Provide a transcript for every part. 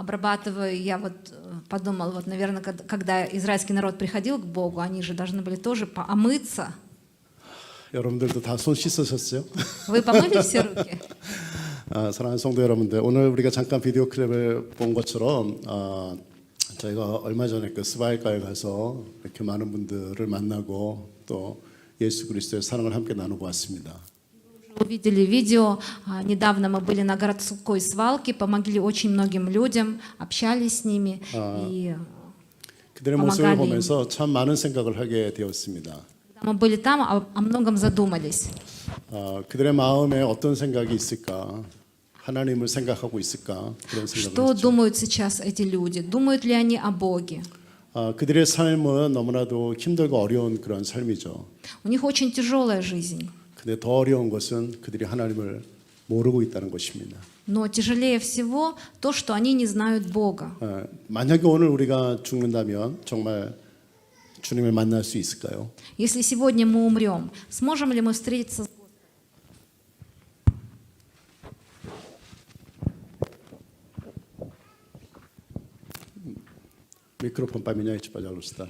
обрабатывая, я вот подумал, вот, наверное, когда израильский народ приходил к Богу, они же должны были тоже омыться. 여러분들도 다 손 씻으셨어요? Вы помыли все руки? 사랑하는 성도 여러분들, 오늘 우리가 잠깐 비디오 클립을 본 것처럼 저희가 얼마 전에 그 스바일가에 가서 이렇게 많은 분들을 만나고 또 예수 그리스도의 사랑을 함께 나누고 왔습니다. Увидели видео. Недавно мы были на городской свалке, помогли очень многим людям, общались с ними и 그들의 모습을 보면서 참 많은 생각을 하게 되었습니다. мы были там, о многом задумались. 그들의 마음에 어떤 생각이 있을까? 하나님을 생각하고 있을까? 그런 생각을 Что 했죠. думают сейчас эти люди? Думают ли они о Боге? 그들의 삶은 너무나도 힘들고 어려운 그런 삶이죠. У них очень тяжелая жизнь. 근데 더 어려운 것은 그들이 하나님을 모르고 있다는 것입니다. Но тяжелее всего то, что они не знают Бога. 만약에 오늘 우리가 죽는다면 정말 주님을 만날 수 있을까요? Если сегодня мы умрем, сможем ли мы встретиться с Господом? 미크로폰 빠미냐 이치 빠자로스다.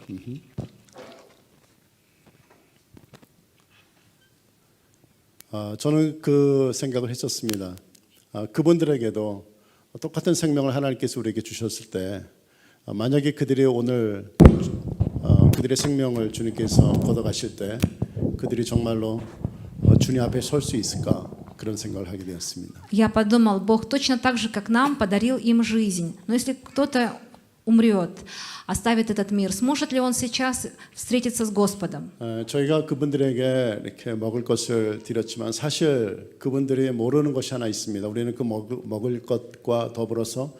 저는 그 생각을 했었습니다. 그분들에게도 똑같은 생명을 하나님께서 우리에게 주셨을 때 만약에 그들이 오늘 그들의 생명을 주님께서 걷어가실 때 그들이 정말로 주님 앞에 설 수 있을까 그런 생각을 하게 되었습니다. Я подумал, Бог точно так же, как нам, подарил им жизнь. Но если кто-то умрет, оставит этот мир, сможет ли он сейчас встретиться с Господом? 저희가 그분들에게 이렇게 먹을 것을 드렸지만 사실 그분들이 모르는 것이 하나 있습니다. 우리는 그 먹을 것과 더불어서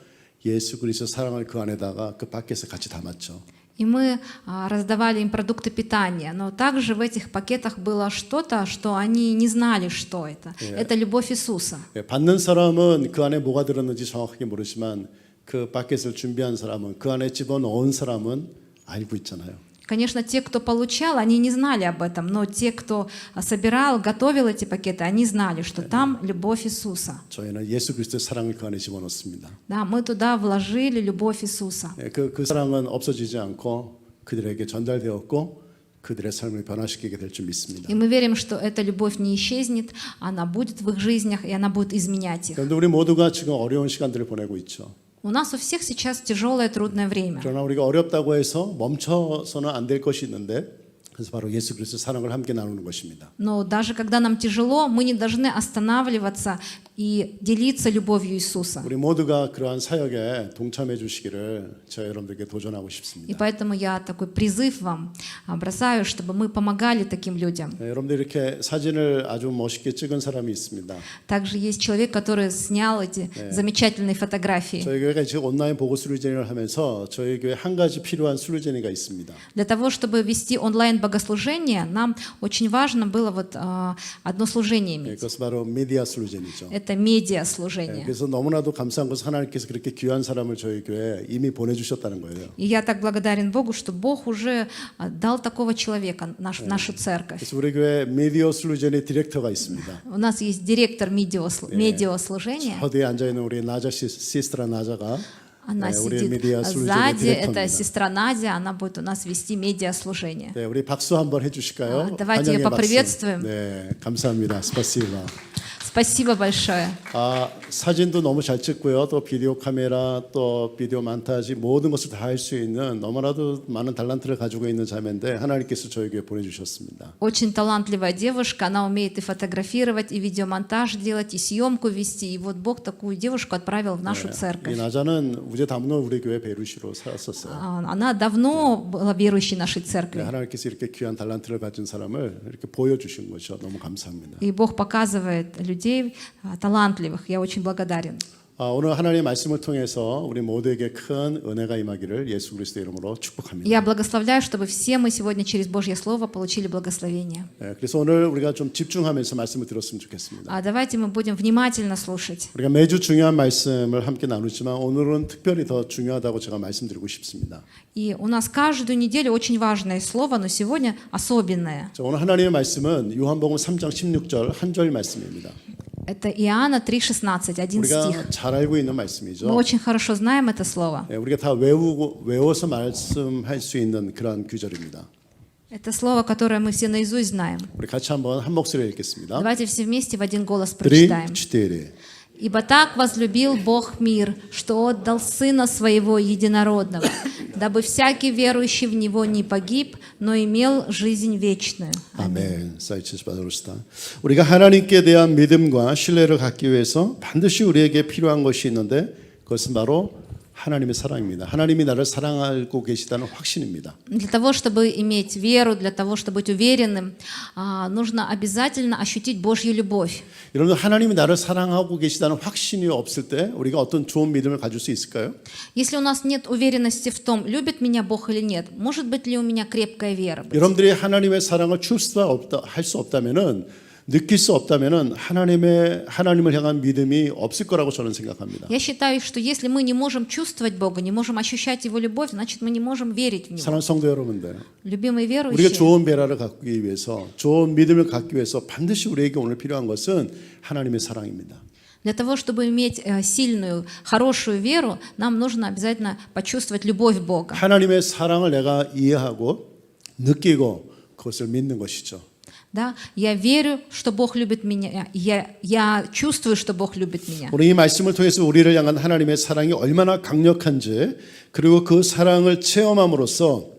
예수 그리스도 사랑을 그 안에다가 그 밖에서 같이 담았죠. И мы раздавали им продукты питания, но также в этих пакетах было что-то, что они не знали, что это. Это любовь Иисуса. 받는 사람은 그 안에 뭐가 들었는지 정확하게 모르지만 그 바켓을 준비한 사람은 그 안에 집어넣은 사람은 알고 있잖아요. Конечно, те, кто получал, они не знали об этом, но те, кто собирал, готовил эти пакеты, они знали, что там любовь Иисуса. 저희는 예수 그리스도의 사랑을 그 안에 집어넣습니다. Да, мы туда вложили любовь Иисуса. 그 사랑은 없어지지 않고 그들에게 전달되었고 그들의 삶을 변화시키게 될 줄 믿습니다. И мы верим, что эта любовь не исчезнет, она будет в их жизнях, и она будет изменять их. 그런데 우리 모두가 지금 어려운 시간들을 보내고 있죠. У нас у всех сейчас тяжелое, трудное время. 그러나 우리가 어렵다고 해서 멈춰서는 안 될 것이 있는데 그래서 바로 예수 그리스도의 사랑을 함께 나누는 것입니다. Но даже когда нам тяжело, мы не должны останавливаться и делиться любовью Иисуса. 우리 모두가 그러한 사역에 동참해 주시기를 저 여러분들께 도전하고 И 싶습니다. поэтому я такой призыв вам бросаю, чтобы мы помогали таким людям. 여러분들 이렇게 사진을 아주 멋있게 찍은 사람이 있습니다. Также есть человек, который снял эти замечательные фотографии. 저희 교회가 지금 온라인 보고 수료제를 하면서 저희 교회 한 가지 필요한 수료제가 있습니다. Для того, чтобы вести онлайн богослужение, нам очень важно было вот одно служение иметь. 그것은 바로 미디어 수료제이죠. Это медиа-служение. 그래서 너무나도 감사한 것은 하나님께서 그렇게 귀한 사람을 저희 교회에 이미 보내주셨다는 거예요. И я так благодарен Богу, что Бог уже дал такого человека в нашу церковь. 그래서 우리 교회 미디어 수료제의 디렉터가 있습니다. У нас есть директор медиа-служения. 어디에 앉아 있는 우리 나자 시스트라 나자가 Она 우리 сидит 미디어 수료제의 сзади, это 디렉터입니다. сестра Надя, она будет у нас вести медиа-служение. 네, 우리 박수 한번 해주실까요? Давайте ее 환영의 박수. поприветствуем. 네, 감사합니다. 스파시바. Спасибо большое. 사진도 너무 잘 찍고요. 또 비디오 카메라, 또 비디오 мон타지 모든 것을 다 할 수 있는 너무나도 많은 달란트를 가지고 있는 자매인데 하나님께서 저에게 보내주셨습니다. Очень талантливая девушка, она умеет и фотографировать, и видеомонтаж делать, и съемку вести. И вот Бог такую девушку отправил в нашу 이 церковь. 나자는 우제 담노 우리 교회 베루시로 살았었어요. Она давно была верующей нашей церкви. 하나님께서 이렇게 귀한 달란트를 가진 사람을 이렇게 보여주신 것이 너무 감사합니다. И Бог показывает людей талантливых. Я очень благодарен. 오늘 하나님의 말씀을 통해서 우리 모두에게 큰 은혜가 임하기를 예수 그리스도의 이름으로 축복합니다. Я благословляю, чтобы все мы сегодня через Божье Слово получили благословение. 그래서 오늘 우리가 좀 집중하면서 말씀을 들었으면 좋겠습니다. Давайте мы будем внимательно слушать. 우리가 매주 중요한 말씀을 함께 나누지만 오늘은 특별히 더 중요하다고 제가 말씀드리고 싶습니다. И у нас каждую неделю очень важное слово, но сегодня особенное. 오늘 하나님의 말씀은 요한복음 3장 16절 한 절 말씀입니다. Это Иоанна 3,16, один стих. 우리가 잘 알고 있는 Мы 말씀이죠. очень хорошо знаем это слово. 예, 우리가 다 외워서 말씀할 수 있는 그러한 규절입니다. Это слово, которое мы все наизусть знаем. 우리 같이 한번 한 목소리로 읽겠습니다. Давайте все вместе в один голос 3, прочитаем. 4. «Ибо так возлюбил Бог мир, что отдал Сына Своего Единородного, дабы всякий верующий в Него не погиб, но имел жизнь вечную». 아멘. 사이치스 바도르스타. 우리가 하나님께 대한 믿음과 신뢰를 갖기 위해서 반드시 우리에게 필요한 것이 있는데 그것은 바로 하나님의 사랑입니다. 하나님이 나를 사랑하고 계시다는 확신입니다. Для того, чтобы иметь веру, для того, чтобы быть уверенным, нужно обязательно ощутить Божью любовь. 여러분 하나님이 나를 사랑하고 계시다는 확신이 없을 때 우리가 어떤 좋은 믿음을 가질 수 있을까요? Если у нас нет уверенности в том, любит меня Бог или нет, может быть ли у меня крепкая вера? 여러분들이 하나님의 사랑을 할 수 없다면은 느낄 수 없다면은 하나님을 향한 믿음이 없을 거라고 저는 생각합니다. Я считаю, что если мы не можем чувствовать Бога, не можем ощущать Его любовь, значит мы не можем верить в Него. 사랑하는 성도 여러분들, Любимые 우리가 верующие, 좋은 베라를 갖기 위해서, 좋은 믿음을 갖기 위해서 반드시 우리에게 오늘 필요한 것은 하나님의 사랑입니다. для того, чтобы иметь сильную, хорошую веру, нам нужно обязательно почувствовать любовь Бога. 하나님의 사랑을 내가 이해하고 느끼고 그것을 믿는 것이죠. Да? Я верю, что Бог любит меня. Я чувствую, что Бог любит меня. 오늘 이 말씀을 통해서 우리를 향한 하나님의 사랑이 얼마나 강력한지 그리고 그 사랑을 체험함으로써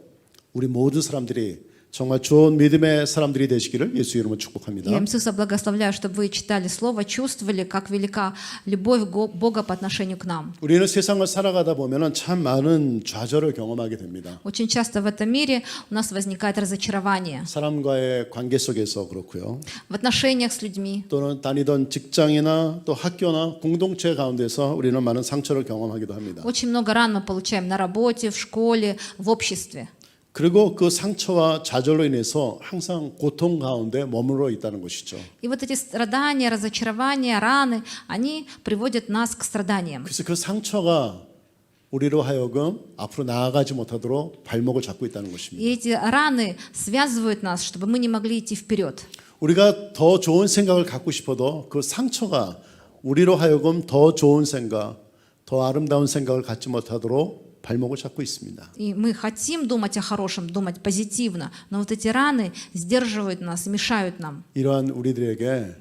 우리 모든 사람들이 정말 좋은 믿음의 사람들이 되시기를 예수 이름으로 축복합니다. Я Иисуса благословляю, чтобы вы читали Слово, чувствовали, как велика любовь Бога по отношению к нам. 우리는 세상을 살아가다 보면은 참 많은 좌절을 경험하게 됩니다. Очень часто в этом мире у нас возникает разочарование 사람과의 관계 속에서 그렇고요. в отношениях с людьми. 또는 다니던 직장이나 또 학교나 공동체 가운데서 우리는 많은 상처를 경험하기도 합니다. Очень много ран мы получаем на работе, в школе, в обществе. 그리고 그 상처와 좌절로 인해서 항상 고통 가운데 머물러 있다는 것이죠. И вот эти страдания, разочарования, раны, они приводят нас к страданиям. 그래서 그 상처가 우리로 하여금 앞으로 나아가지 못하도록 발목을 잡고 있다는 것입니다. И эти раны связывают нас, чтобы мы не могли идти вперед. 우리가 더 좋은 생각을 갖고 싶어도 그 상처가 우리로 하여금 더 좋은 생각, 더 아름다운 생각을 갖지 못하도록 발목을 잡고 있습니다. И мы хотим думать о хорошем, думать позитивно, но вот эти раны сдерживают нас, мешают нам. 이러한 우리들에게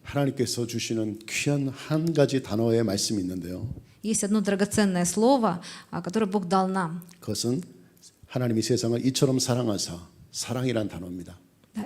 하나님께서 주시는 귀한 한 가지 단어의 말씀이 있는데요. Есть одно драгоценное слово, которое Бог дал нам. 그것은 하나님이 세상을 이처럼 사랑하사 사랑이란 단어입니다.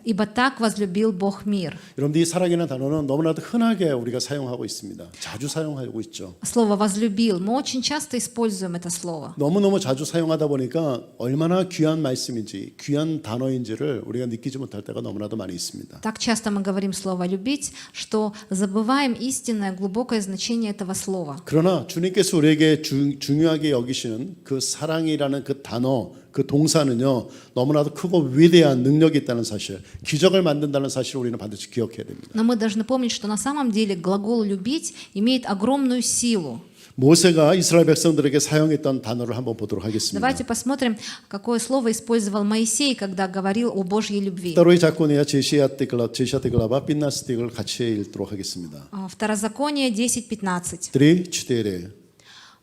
«Ибо так возлюбил Бог мир». 여러분들 이 사랑이라는 단어는 너무나도 흔하게 우리가 사용하고 있습니다. 자주 사용하고 있죠. Слово «возлюбил». Мы очень часто используем это слово. 너무너무 자주 사용하다 보니까 얼마나 귀한 말씀인지 귀한 단어인지를 우리가 느끼지 못할 때가 너무나도 많이 있습니다. Так часто мы говорим слово «любить», что забываем истинное, глубокое значение этого слова. 그러나 주님께서 우리에게 중요하게 여기시는 그 사랑이라는 그 단어, 그 동사는요 너무나도 크고 위대한 능력이 있다는 사실, 기적을 만든다는 사실을 우리는 반드시 기억해야 됩니다. Но мы должны помнить, что на самом деле глагол «любить» имеет огромную силу. 모세가 이스라엘 백성들에게 사용했던 단어를 한번 보도록 하겠습니다. Давайте посмотрим, какое слово использовал Моисей, когда говорил о Божьей любви. 따로이 자코니아 제시아티글라바 빛나스틱을 같이 읽도록 하겠습니다. Второзаконие 10:15. 3, 4.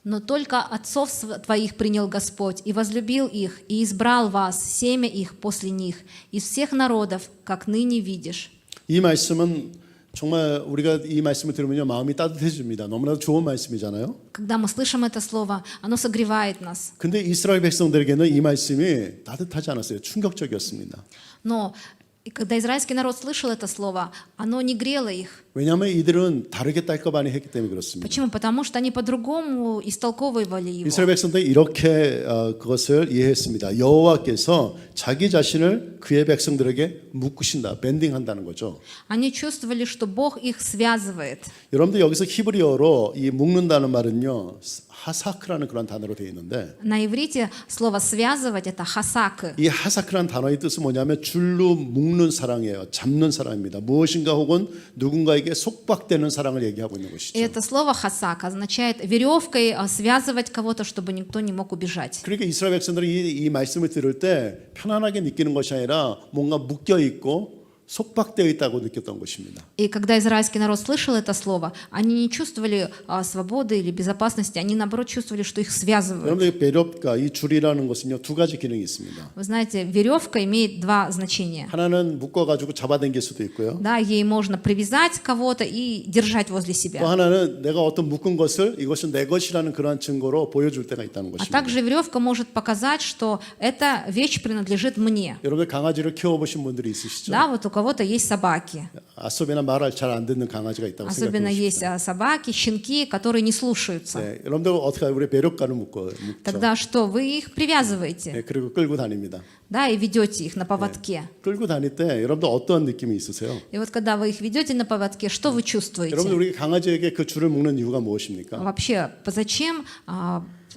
«Но только отцов твоих принял Господь, и возлюбил их, и избрал вас, семя их после них, из всех народов, как ныне видишь». 이 말씀은 정말 우리가 이 말씀을 들으면요 마음이 따뜻해집니다. 너무나도 좋은 말씀이잖아요. Когда мы слышим это слово, оно согревает нас. 근데 이스라엘 백성들에게는 이 말씀이 따뜻하지 않았어요. 충격적이었습니다. Но когда израильский народ слышал это слово, оно не грело их. 왜냐하면 이들은 다르게 딸거반이 했기 때문에 그렇습니다. Почему? Потому что они по-другому истолковывали его. 이스라엘 백성들이 이렇게 그것을 이해했습니다. 여호와께서 자기 자신을 그의 백성들에게 묶으신다, 밴딩한다는 거죠. Они чувствовали, что Бог их связывает. 여러분들 여기서 히브리어로 이 묶는다는 말은요 하사크라는 그런 단어로 되어 있는데 На иврите слово «связывать» — это «хасак». 이 하사크라는 단어의 뜻은 뭐냐면 줄로 묶는 사랑이에요. 잡는 사랑입니다. 무엇인가 혹은 누군가에게 속박되는 사랑을 얘기하고 있는 것이죠. И это слово «хасак» означает веревкой связывать кого-то, чтобы никто не мог убежать. 그러니까 이스라엘 백성들이 이 말씀을 들을 때 편안하게 느끼는 것이 아니라 뭔가 묶여 있고 속박되어 있다고 느꼈던 것입니다. И когда израильский народ слышал это слово, они не чувствовали свободы или безопасности, они наоборот чувствовали, что их связывают. 여러분들 배렵과 이 줄이라는 것은요 두 가지 기능이 있습니다. Вы знаете, веревка имеет два значения. 하나는 묶어가지고 잡아당길 수도 있고요. Да, ей можно привязать кого-то и держать возле 또 себя. 하나는 내가 어떤 묶은 것을 이것은 내 것이라는 그러한 증거로 보여줄 때가 있다는 А 것입니다. также веревка может показать, что эта вещь принадлежит мне. 여러분들 강아지를 키워보신 분들이 있으시죠? Да, вот у кого-то есть собаки. 아소비나 말을 잘 안 듣는 강아지가 있다고 Особенно 생각해 есть 보십시오. собаки, щенки, которые не слушаются. 네, 여러분들 어떻게 하요? 우리 배력가를 묶죠. Тогда что? Вы их привязываете, 네, 그리고 끌고 다닙니다. да, и ведете их на поводке. 끌고 다닐 때 여러분들 어떠한 느낌이 있으세요? И вот когда вы их ведете на поводке, что вы чувствуете? 여러분들 우리 강아지에게 그 줄을 묶는 이유가 무엇입니까? Вообще, зачем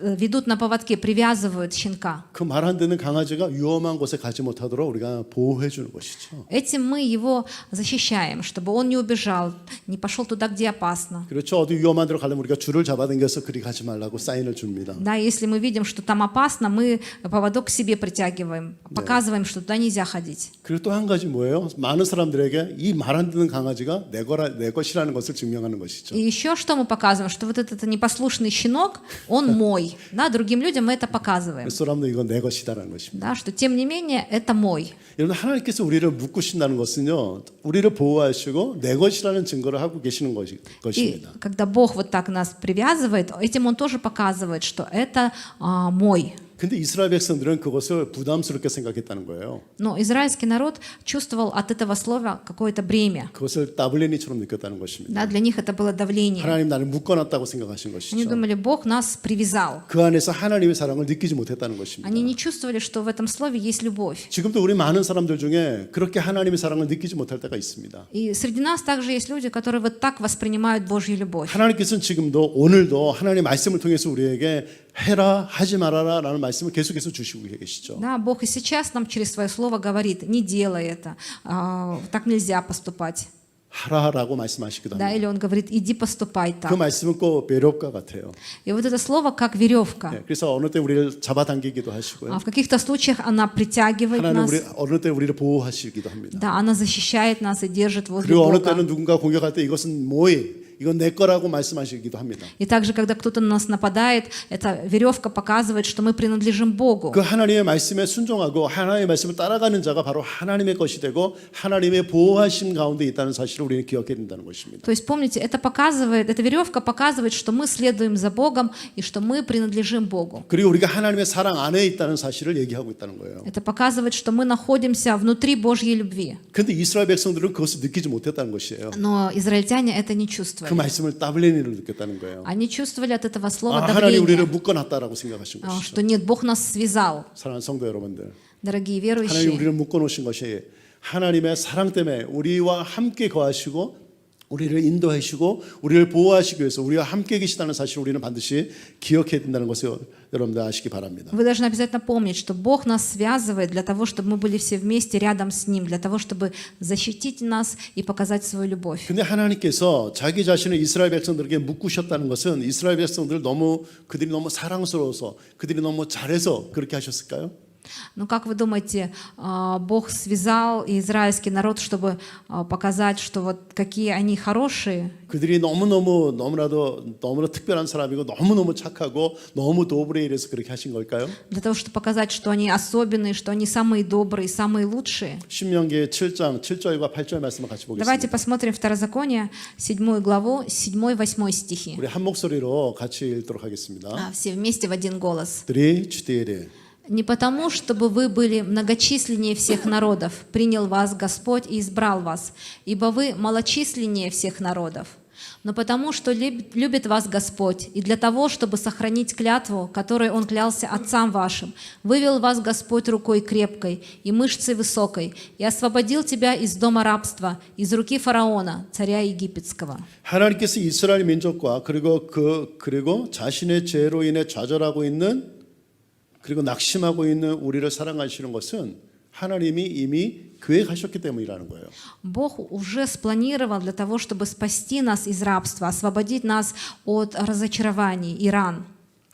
ведут на поводке, привязывают щенка? 그 말 안 듣는 강아지가 위험한 곳에 가지 못하도록 우리가 보호해 주는 것이죠. Этим мы его защищаем, чтобы он не убежал, не пошел туда, где опасно. 그렇죠. 어디 위험한 데로 가려면 우리가 줄을 잡아당겨서 그리 가지 말라고 사인을 줍니다. Да, если мы видим, что там опасно, мы поводок к себе притягиваем, показываем, что туда нельзя ходить. 그리고 또 한 가지 뭐예요? 많은 사람들에게 이 말 안 듣는 강아지가 내 것이라는 것을 증명하는 것이죠. И еще что мы показываем, что вот этот непослушный щенок, он мой. Да, другим людям мы это показываем. 그래서 여러분들 이건 내 것이다라는 것입니다. Да, что тем не менее это мой. 여러분 하나님께서 우리를 묶으신다는 것은요, 우리를 보호하시고 내 것이라는 증거를 하고 계시는 И 것입니다. когда Бог вот так нас привязывает, этим Он тоже показывает, что это мой. 근데 이스라엘 백성들은 그것을 부담스럽게 생각했다는 거예요. Но израильский народ чувствовал от этого слова какое-то бремя. 그것을 따블레니처럼 느꼈다는 것입니다. Да, для них это было давление. 하나님 나를 묶어놨다고 생각하신 Они 것이죠. думали, Бог нас привязал. 그 안에서 하나님의 사랑을 느끼지 못했다는 것입니다. Они не чувствовали, что в этом слове есть любовь. 지금도 우리 많은 사람들 중에 그렇게 하나님의 사랑을 느끼지 못할 때가 있습니다. И среди нас также есть люди, которые вот так воспринимают Божью любовь. 하나님께서는 지금도 오늘도 하나님의 말씀을 통해서 우리에게 해라 하지 말아라 라는 말씀을 계속해서 주시고 계시죠. Да, Бог и сейчас нам через свое слово говорит, не делай это, так нельзя поступать. 하라라고 말씀하시기도 Да, 합니다. или Он говорит, иди поступай 그 так. 말씀은 꼭 배려과 같아요. И вот это слово как веревка. 네, 그래서 어느 때 우리를 잡아당기기도 하시고요. В каких-то случаях она притягивает 하나님 нас, 어느 때 우리를 보호하시기도 합니다. да, она защищает нас и держит возле 그리고 어느 Бога. 때는 누군가 공격할 때 이것은 뭐이? 이건 내 거라고 말씀하시기도 합니다. И также, когда кто-то на нас нападает, эта веревка показывает, что мы принадлежим Богу. 그 하나님의 말씀에 순종하고 하나님의 말씀을 따라가는 자가 바로 하나님의 것이 되고 하나님의 보호하심 가운데 있다는 사실을 우리는 기억해야 된다는 것입니다. То есть, помните, это показывает, эта веревка показывает, что мы следуем за Богом и что мы принадлежим Богу. 그리고 우리가 하나님의 사랑 안에 있다는 사실을 얘기하고 있다는 거예요. Это показывает, что мы находимся внутри Божьей любви. 그런데 이스라엘 백성들은 그것을 느끼지 못했다는 것이에요. Но израильтяне это не 그 чувствовали. 말씀을 따블레니로 느꼈다는 거예요. Они чувствовали от этого слова 하나님 우리를 давление, 묶어놨다라고 생각하신 것이죠. что нет, Бог нас связал. 사랑하는 성도 여러분들, Дорогие 하나님 верующие, 우리를 묶어놓으신 것이 하나님의 사랑 때문에 우리와 함께 거하시고 우리를 인도하시고 우리를 보호하시기 위해서 우리와 함께 계시다는 사실을 우리는 반드시 기억해야 된다는 것을 여러분들 아시기 바랍니다. вы должны обязательно помнить, что Бог нас связывает для того, чтобы мы были все вместе рядом с Ним, для того, чтобы защитить нас и показать свою любовь. 근데 하나님께서 자기 자신을 이스라엘 백성들에게 묶으셨다는 것은 이스라엘 백성들 그들이 너무 사랑스러워서 그들이 너무 잘해서 그렇게 하셨을까요? Ну, как вы думаете, Бог связал израильский народ, чтобы показать, что вот какие они хорошие? 그들이 너무나도 특별한 사람이고 너무너무 착하고 너무 도브레 이래서 그렇게 하신 걸까요? Для того, чтобы показать, что они особенные, что они самые добрые, самые лучшие? 신명기 7장 7절과 8절 말씀을 같이 Давайте 보겠습니다. посмотрим Второзаконие, 7 главу, 7-8 стихи. 우리 한 목소리로 같이 읽도록 하겠습니다. Все вместе в один голос. 3, 4. «Не потому, чтобы вы были многочисленнее всех народов, принял вас Господь и избрал вас, ибо вы малочисленнее всех народов, но потому, что любит вас Господь, и для того, чтобы сохранить клятву, которой Он клялся отцам вашим, вывел вас Господь рукой крепкой и мышцей высокой, и освободил тебя из дома рабства, из руки фараона, царя египетского». 하나님께서 이스라엘 민족과 그리고 자신의 죄로 인해 좌절하고 있는 그리고 낙심하고 있는 우리를 사랑하시는 것은 하나님이 이미 계획하셨기 때문이라는 거예요. Бог уже спланировал для того, чтобы спасти нас из рабства, освободить нас от разочарований и ран.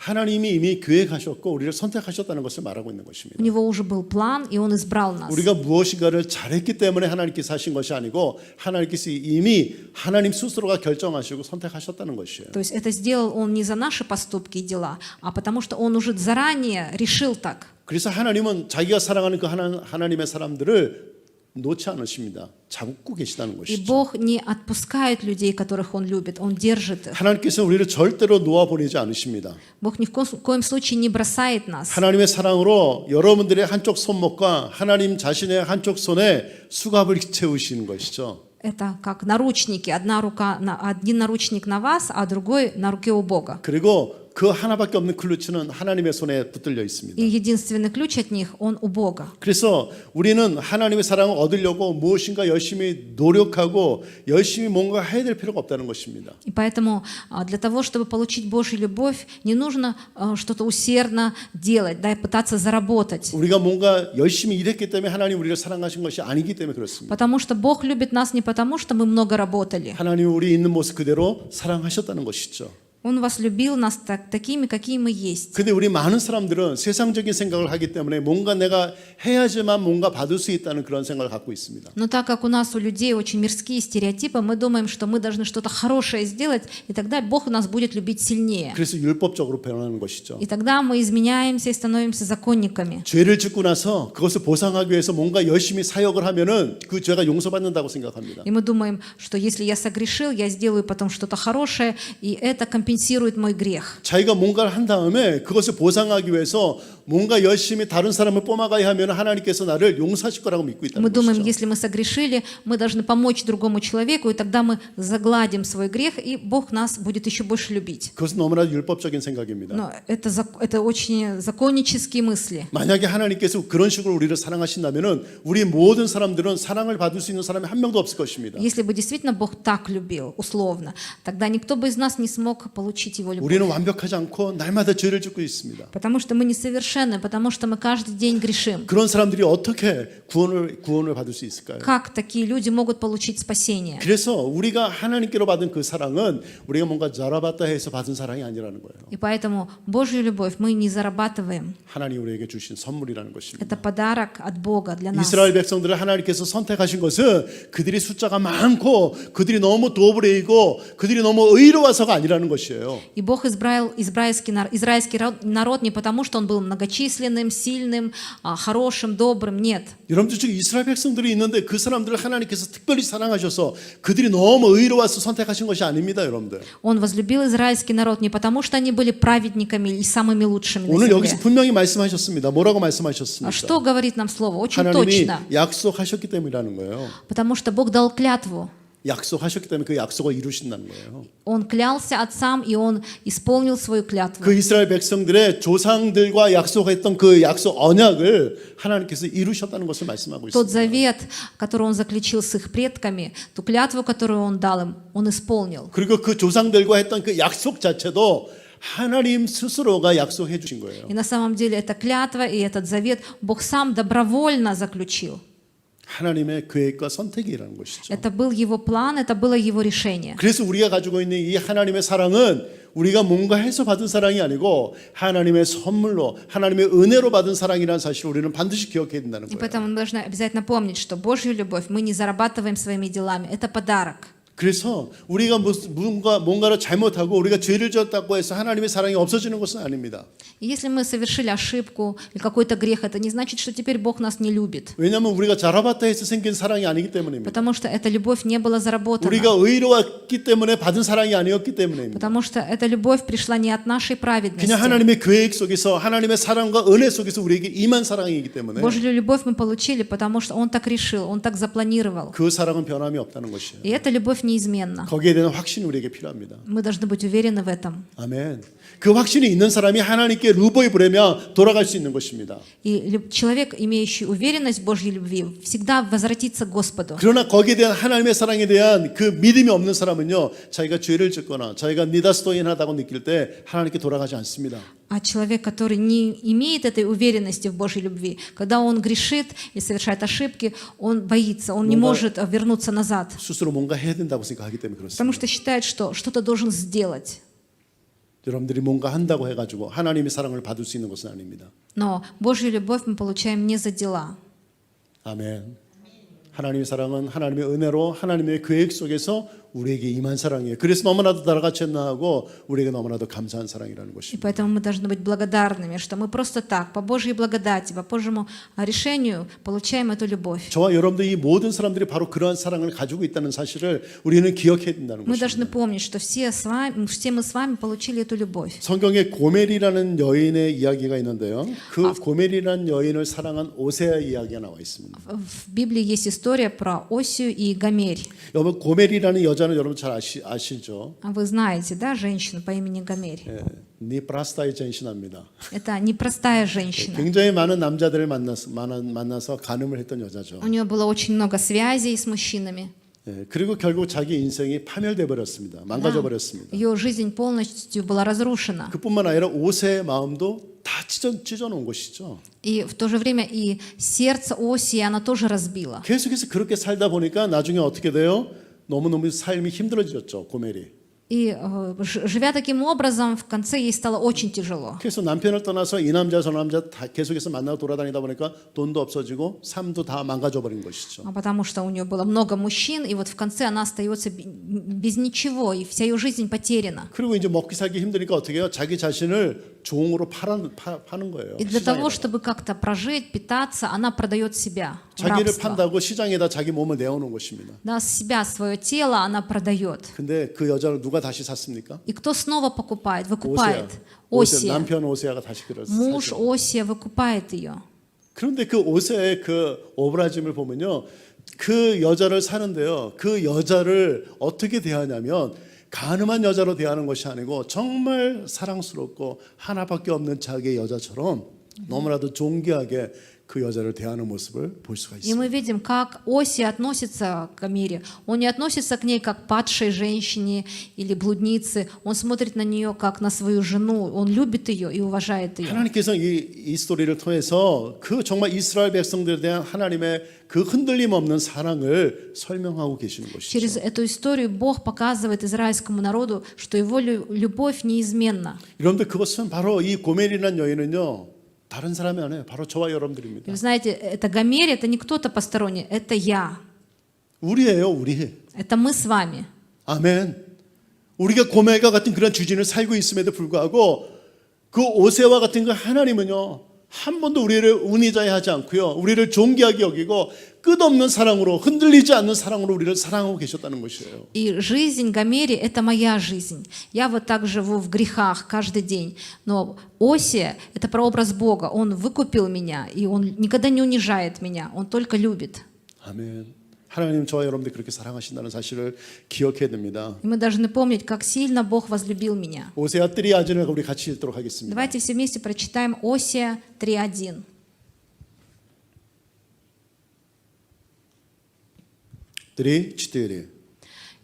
하나님이 이미 계획하셨고 우리를 선택하셨다는 것을 말하고 있는 것입니다. У него уже был план, и он избрал нас. 우리가 무엇인가를 잘했기 때문에 하나님께서 하신 것이 아니고 하나님께서 이미 하나님 스스로가 결정하시고 선택하셨다는 것이에요. То есть это сделал он не за наши поступки и дела, а потому что он уже заранее решил так. 그래서 하나님은 자기가 사랑하는 그 하나님의 사람들을 놓지 않으십니다. 잡고 계시다는 И 것이죠. Бог не отпускает людей, которых Он любит, Он держит их. 하나님께서 우리를 절대로 놓아보내지 않으십니다. Бог ни в коем случае не бросает нас. 하나님의 사랑으로 여러분들의 한쪽 손목과 하나님 자신의 한쪽 손에 수갑을 채우시는 것이죠. Это как наручники. Один наручник на вас, а другой на руке у Бога. 그리고 그 하나밖에 없는 클루치는 하나님의 손에 붙들려 있습니다. И единственный ключ от них, он у Бога. 그래서 우리는 하나님의 사랑을 얻으려고 무엇인가 열심히 노력하고 열심히 뭔가 해야 될 필요가 없다는 것입니다. И поэтому для того, чтобы получить Божью любовь, не нужно что-то усердно делать, да, и пытаться заработать. 우리가 뭔가 열심히 일했기 때문에 하나님 우리를 사랑하신 것이 아니기 때문에 그렇습니다. Потому что Бог любит нас не потому, что мы много работали. 하나님이 우리 있는 모습 그대로 사랑하셨다는 것이죠. Он вас любил нас такими, какие мы есть. 근데 우리 많은 사람들은 세상적인 생각을 하기 때문에 뭔가 내가 해야지만 뭔가 받을 수 있다는 그런 생각을 갖고 있습니다. Но так как у нас, у людей, очень мирские стереотипы, мы думаем, что мы должны что-то хорошее сделать, и тогда Бог нас будет любить сильнее. 그래서 율법적으로 변하는 것이죠. И тогда мы изменяемся и становимся законниками. 죄를 짓고 나서 그것을 보상하기 위해서 뭔가 열심히 사역을 하면은 그 죄가 용서받는다고 생각합니다. И мы думаем, что если я согрешил, я сделаю потом что-то хорошее, и это компенсирует мой грех. 자기가 뭔가를 한 다음에 그것을 보상하기 위해서 뭔가 열심히 다른 사람을 뽐아가야 하면 하나님께서 나를 용서하실 거라고 믿고 있다는 Мы думаем, 것이죠. если мы согрешили, мы должны помочь другому человеку, и тогда мы загладим свой грех, и Бог нас будет еще больше любить. 그것은 너무나 율법적인 생각입니다. Но это очень законнические мысли. 만약에 하나님께서 그런 식으로 우리를 사랑하신다면은 우리 모든 사람들은 사랑을 받을 수 있는 사람이 한 명도 없을 것입니다. Если бы действительно Бог так любил, условно, тогда никто бы из нас не смог получить Его любовь. 우리는 완벽하지 않고 날마다 죄를 짓고 있습니다. Потому что мы несовершенны, потому что мы каждый день грешим. 그런 사람들이 어떻게 구원을 받을 수 있을까요? Как такие люди могут получить спасение? 그래서 우리가 하나님께로 받은 그 사랑은 우리가 뭔가 자라봤다 해서 받은 사랑이 아니라는 거예요. И поэтому Божью любовь мы не зарабатываем. 하나님 우리에게 주신 선물이라는 것입니다. Это подарок от Бога для нас. 이스라엘 백성들을 하나님께서 선택하신 것은 그들이 숫자가 많고 그들이 너무 도브레이고 그들이 너무 의로워서가 아니라는 것이에요. И Бог избрал израильский народ не потому, что он был многочисленным, сильным, хорошим, добрым. Нет. 여러분들 지금 이스라엘 백성들이 있는데 그 사람들을 하나님께서 특별히 사랑하셔서 그들이 너무 의로워서 선택하신 것이 아닙니다, 여러분들. Он возлюбил израильский народ не потому, что они были праведниками и самыми лучшими на 오늘 여기서 земле. 분명히 말씀하셨습니다. 뭐라고 А 말씀하셨습니까? что говорит нам Слово? Очень 하나님이 точно. 약속하셨기 때문이라는 거예요. Потому что Бог дал клятву. 약속하셨기 때문에 그 약속을 이루신다는 거예요. Он клялся отцам, и он исполнил свою клятву. 그 이스라엘 백성들의 조상들과 약속했던 그 약속 언약을 하나님께서 이루셨다는 것을 말씀하고 Тот 있습니다. завет, который он заключил с их предками, ту клятву, которую он дал им, он исполнил. 그리고 그 조상들과 했던 그 약속 자체도 하나님 스스로가 약속해 주신 거예요. И на самом деле эта клятва и этот завет Бог сам добровольно заключил. 하나님의 계획과 선택이라는 것이죠. Это был его план, это было его решение. 그래서 우리가 가지고 있는 이 하나님의 사랑은 우리가 뭔가 해서 받은 사랑이 아니고 하나님의 선물로 하나님의 은혜로 받은 사랑이라는 사실을 우리는 반드시 기억해야 된다는 И 거예요. поэтому мы должны обязательно помнить, что Божью любовь мы не зарабатываем своими делами. Это подарок. 그래서 우리가 뭔가를 잘못하고 우리가 죄를 지었다고 해서 하나님의 사랑이 없어지는 것은 아닙니다. И если мы совершили ошибку или какой-то грех, это не значит, что теперь Бог нас не любит. 왜냐하면 우리가 자라봤다 해서 생긴 사랑이 아니기 때문입니다. Потому что эта любовь не была заработана. 우리가 의로웠기 때문에 받은 사랑이 아니었기 때문입니다. Потому что эта любовь пришла не от нашей праведности. 그냥 하나님의 계획 속에서 하나님의 사랑과 은혜 속에서 우리에게 임한 사랑이기 때문에 Божью любовь мы получили, потому что Он так решил, Он так запланировал. 그 사랑은 변함이 없다는 것이에요. И эта любовь неизменна. 거기에 대한 확신이 우리에게 필요합니다. Мы должны быть уверены в этом. 아멘. 그 확신이 있는 사람이 하나님께 루보이 부르며 돌아갈 수 있는 것입니다. И человек, имеющий уверенность в Божьей любви, всегда возвратится к Господу. 그러나 거기에 대한 하나님의 사랑에 대한 그 믿음이 없는 사람은요, 자기가 죄를 짓거나 자기가 니다스토인하다고 느낄 때 하나님께 돌아가지 않습니다. А человек, который не имеет этой уверенности в Божьей любви, когда он грешит и совершает ошибки, он боится, он не может вернуться назад, 스스로 뭔가 해야 된다고 생각하기 때문에 потому 그렇습니다. что считает, что что-то должен сделать. 여러분들이 뭔가 한다고 해가지고 하나님의 사랑을 받을 수 있는 것은 아닙니다. Но Божью любовь мы получаем не за дела. 아멘. 하나님의 사랑은 하나님의 은혜로 하나님의 계획 속에서 우리에게 임한 사랑이에요. 그래서 너무나도 나라같이 나하고 우리에게 너무나도 감사한 사랑이라는 И 것입니다. поэтому мы должны быть благодарными, что мы просто так, по Божьей благодати, по Божьему решению получаем эту любовь. 저와 여러분들 이 모든 사람들이 바로 그러한 사랑을 가지고 있다는 사실을 우리는 기억해야 된다는 Мы должны 것입니다. помнить, что все мы с вами получили эту любовь. 성경에 고멜이라는 여인의 이야기가 있는데요. 그 고멜이라는 여인을 사랑한 오세아의 이야기가 나와 있습니다. В Библии есть история про Осию и Гомерь. 여러분 고멜이라는 여자는 여러분 잘 아시죠? Вы знаете, да, женщину по имени Гомерь? 예, 니프라스타의 전신합니다. Это непростая женщина. 굉장히 많은 남자들을 만나서 간음을 했던 여자죠. У нее было очень много связей с мужчинами. 예, 그리고 결국 자기 인생이 파멸돼 버렸습니다. 망가져 버렸습니다. Ее жизнь полностью была разрушена. 그뿐만 아니라 오세의 마음도 다 찢어놓은 것이죠. И в то же время и сердце Осии она тоже разбила. 계속해서 그렇게 살다 보니까 나중에 어떻게 돼요? 너무너무 삶이 힘들어졌죠. 고멜이. И живя таким образом, в конце ей стало очень тяжело. 그래서 남편을 떠나서 이 남자 저 남자 다 계속해서 만나고 돌아다니다 보니까 돈도 없어지고 삶도 다 망가져 버린 것이죠. Потому что у нее было много мужчин, и вот в конце она остается без ничего, и вся ее жизнь потеряна. 그리고 이제 먹기 살기 힘드니까 어떻게 해요? 자기 자신을 종으로 파는 거예요. И для того, 시장에다가. чтобы как-то прожить, питаться, она продает себя в 자기를 рабство. 판다고 시장에다 자기 몸을 내어놓은 것입니다. Да, себя, свое тело она продает. 근데 그 여자를 누가 다시 샀습니까? И кто снова покупает? 오세아. Выкупает. 오세아. Осия. 남편 오세아가 다시 그를 Муж 사죠. Осия выкупает ее. 그런데 그 오세아의 그 오브라짐을 보면요, 그 여자를 사는데요, 그 여자를 어떻게 대하냐면 가늠한 여자로 대하는 것이 아니고 정말 사랑스럽고 하나밖에 없는 자기의 여자처럼 너무나도 존귀하게 그 여자를 대하는 모습을 볼 수가 И мы 있습니다. видим, как Осия относится к Гомере. Он не относится к ней как к падшей женщине или блуднице. Он смотрит на нее как на свою жену. Он любит ее и уважает ее. 하나님께서 이 스토리를 통해서 그 정말 이스라엘 백성들에 대한 하나님의 그 흔들림 없는 사랑을 설명하고 계시는 Через 것이죠. эту историю Бог показывает израильскому народу, что его любовь неизменна. 여러분들 그것은 바로 이 고멜이라는 여인은요, 다른 사람이 아니에요. 바로 저와 И 여러분들입니다. вы знаете, это Гомерь, это не кто-то посторонний, это я. 우리예요, 우리. Это мы с вами. 아멘. 우리가 고멜과 같은 그런 주진을 살고 있음에도 불구하고 그 오세와 같은 그 하나님은요, 한 번도 우리를 운이자해하지 않고요, 우리를 존귀하게 여기고 끝없는 사랑으로, 흔들리지 않는 사랑으로 우리를 사랑하고 계셨다는 것이에요. И жизнь Гомери – это моя жизнь. Я вот так живу в грехах каждый день. Но Осия – это прообраз Бога. Он выкупил меня, и Он никогда не унижает меня. Он только любит. 아멘. 하나님 저와 여러분들 그렇게 사랑하신다는 사실을 기억해야 됩니다. И мы должны помнить, как сильно Бог возлюбил меня. 오세아 3:1을 우리 같이 읽도록 하겠습니다. Давайте все вместе прочитаем Осия 3:1. 3:4.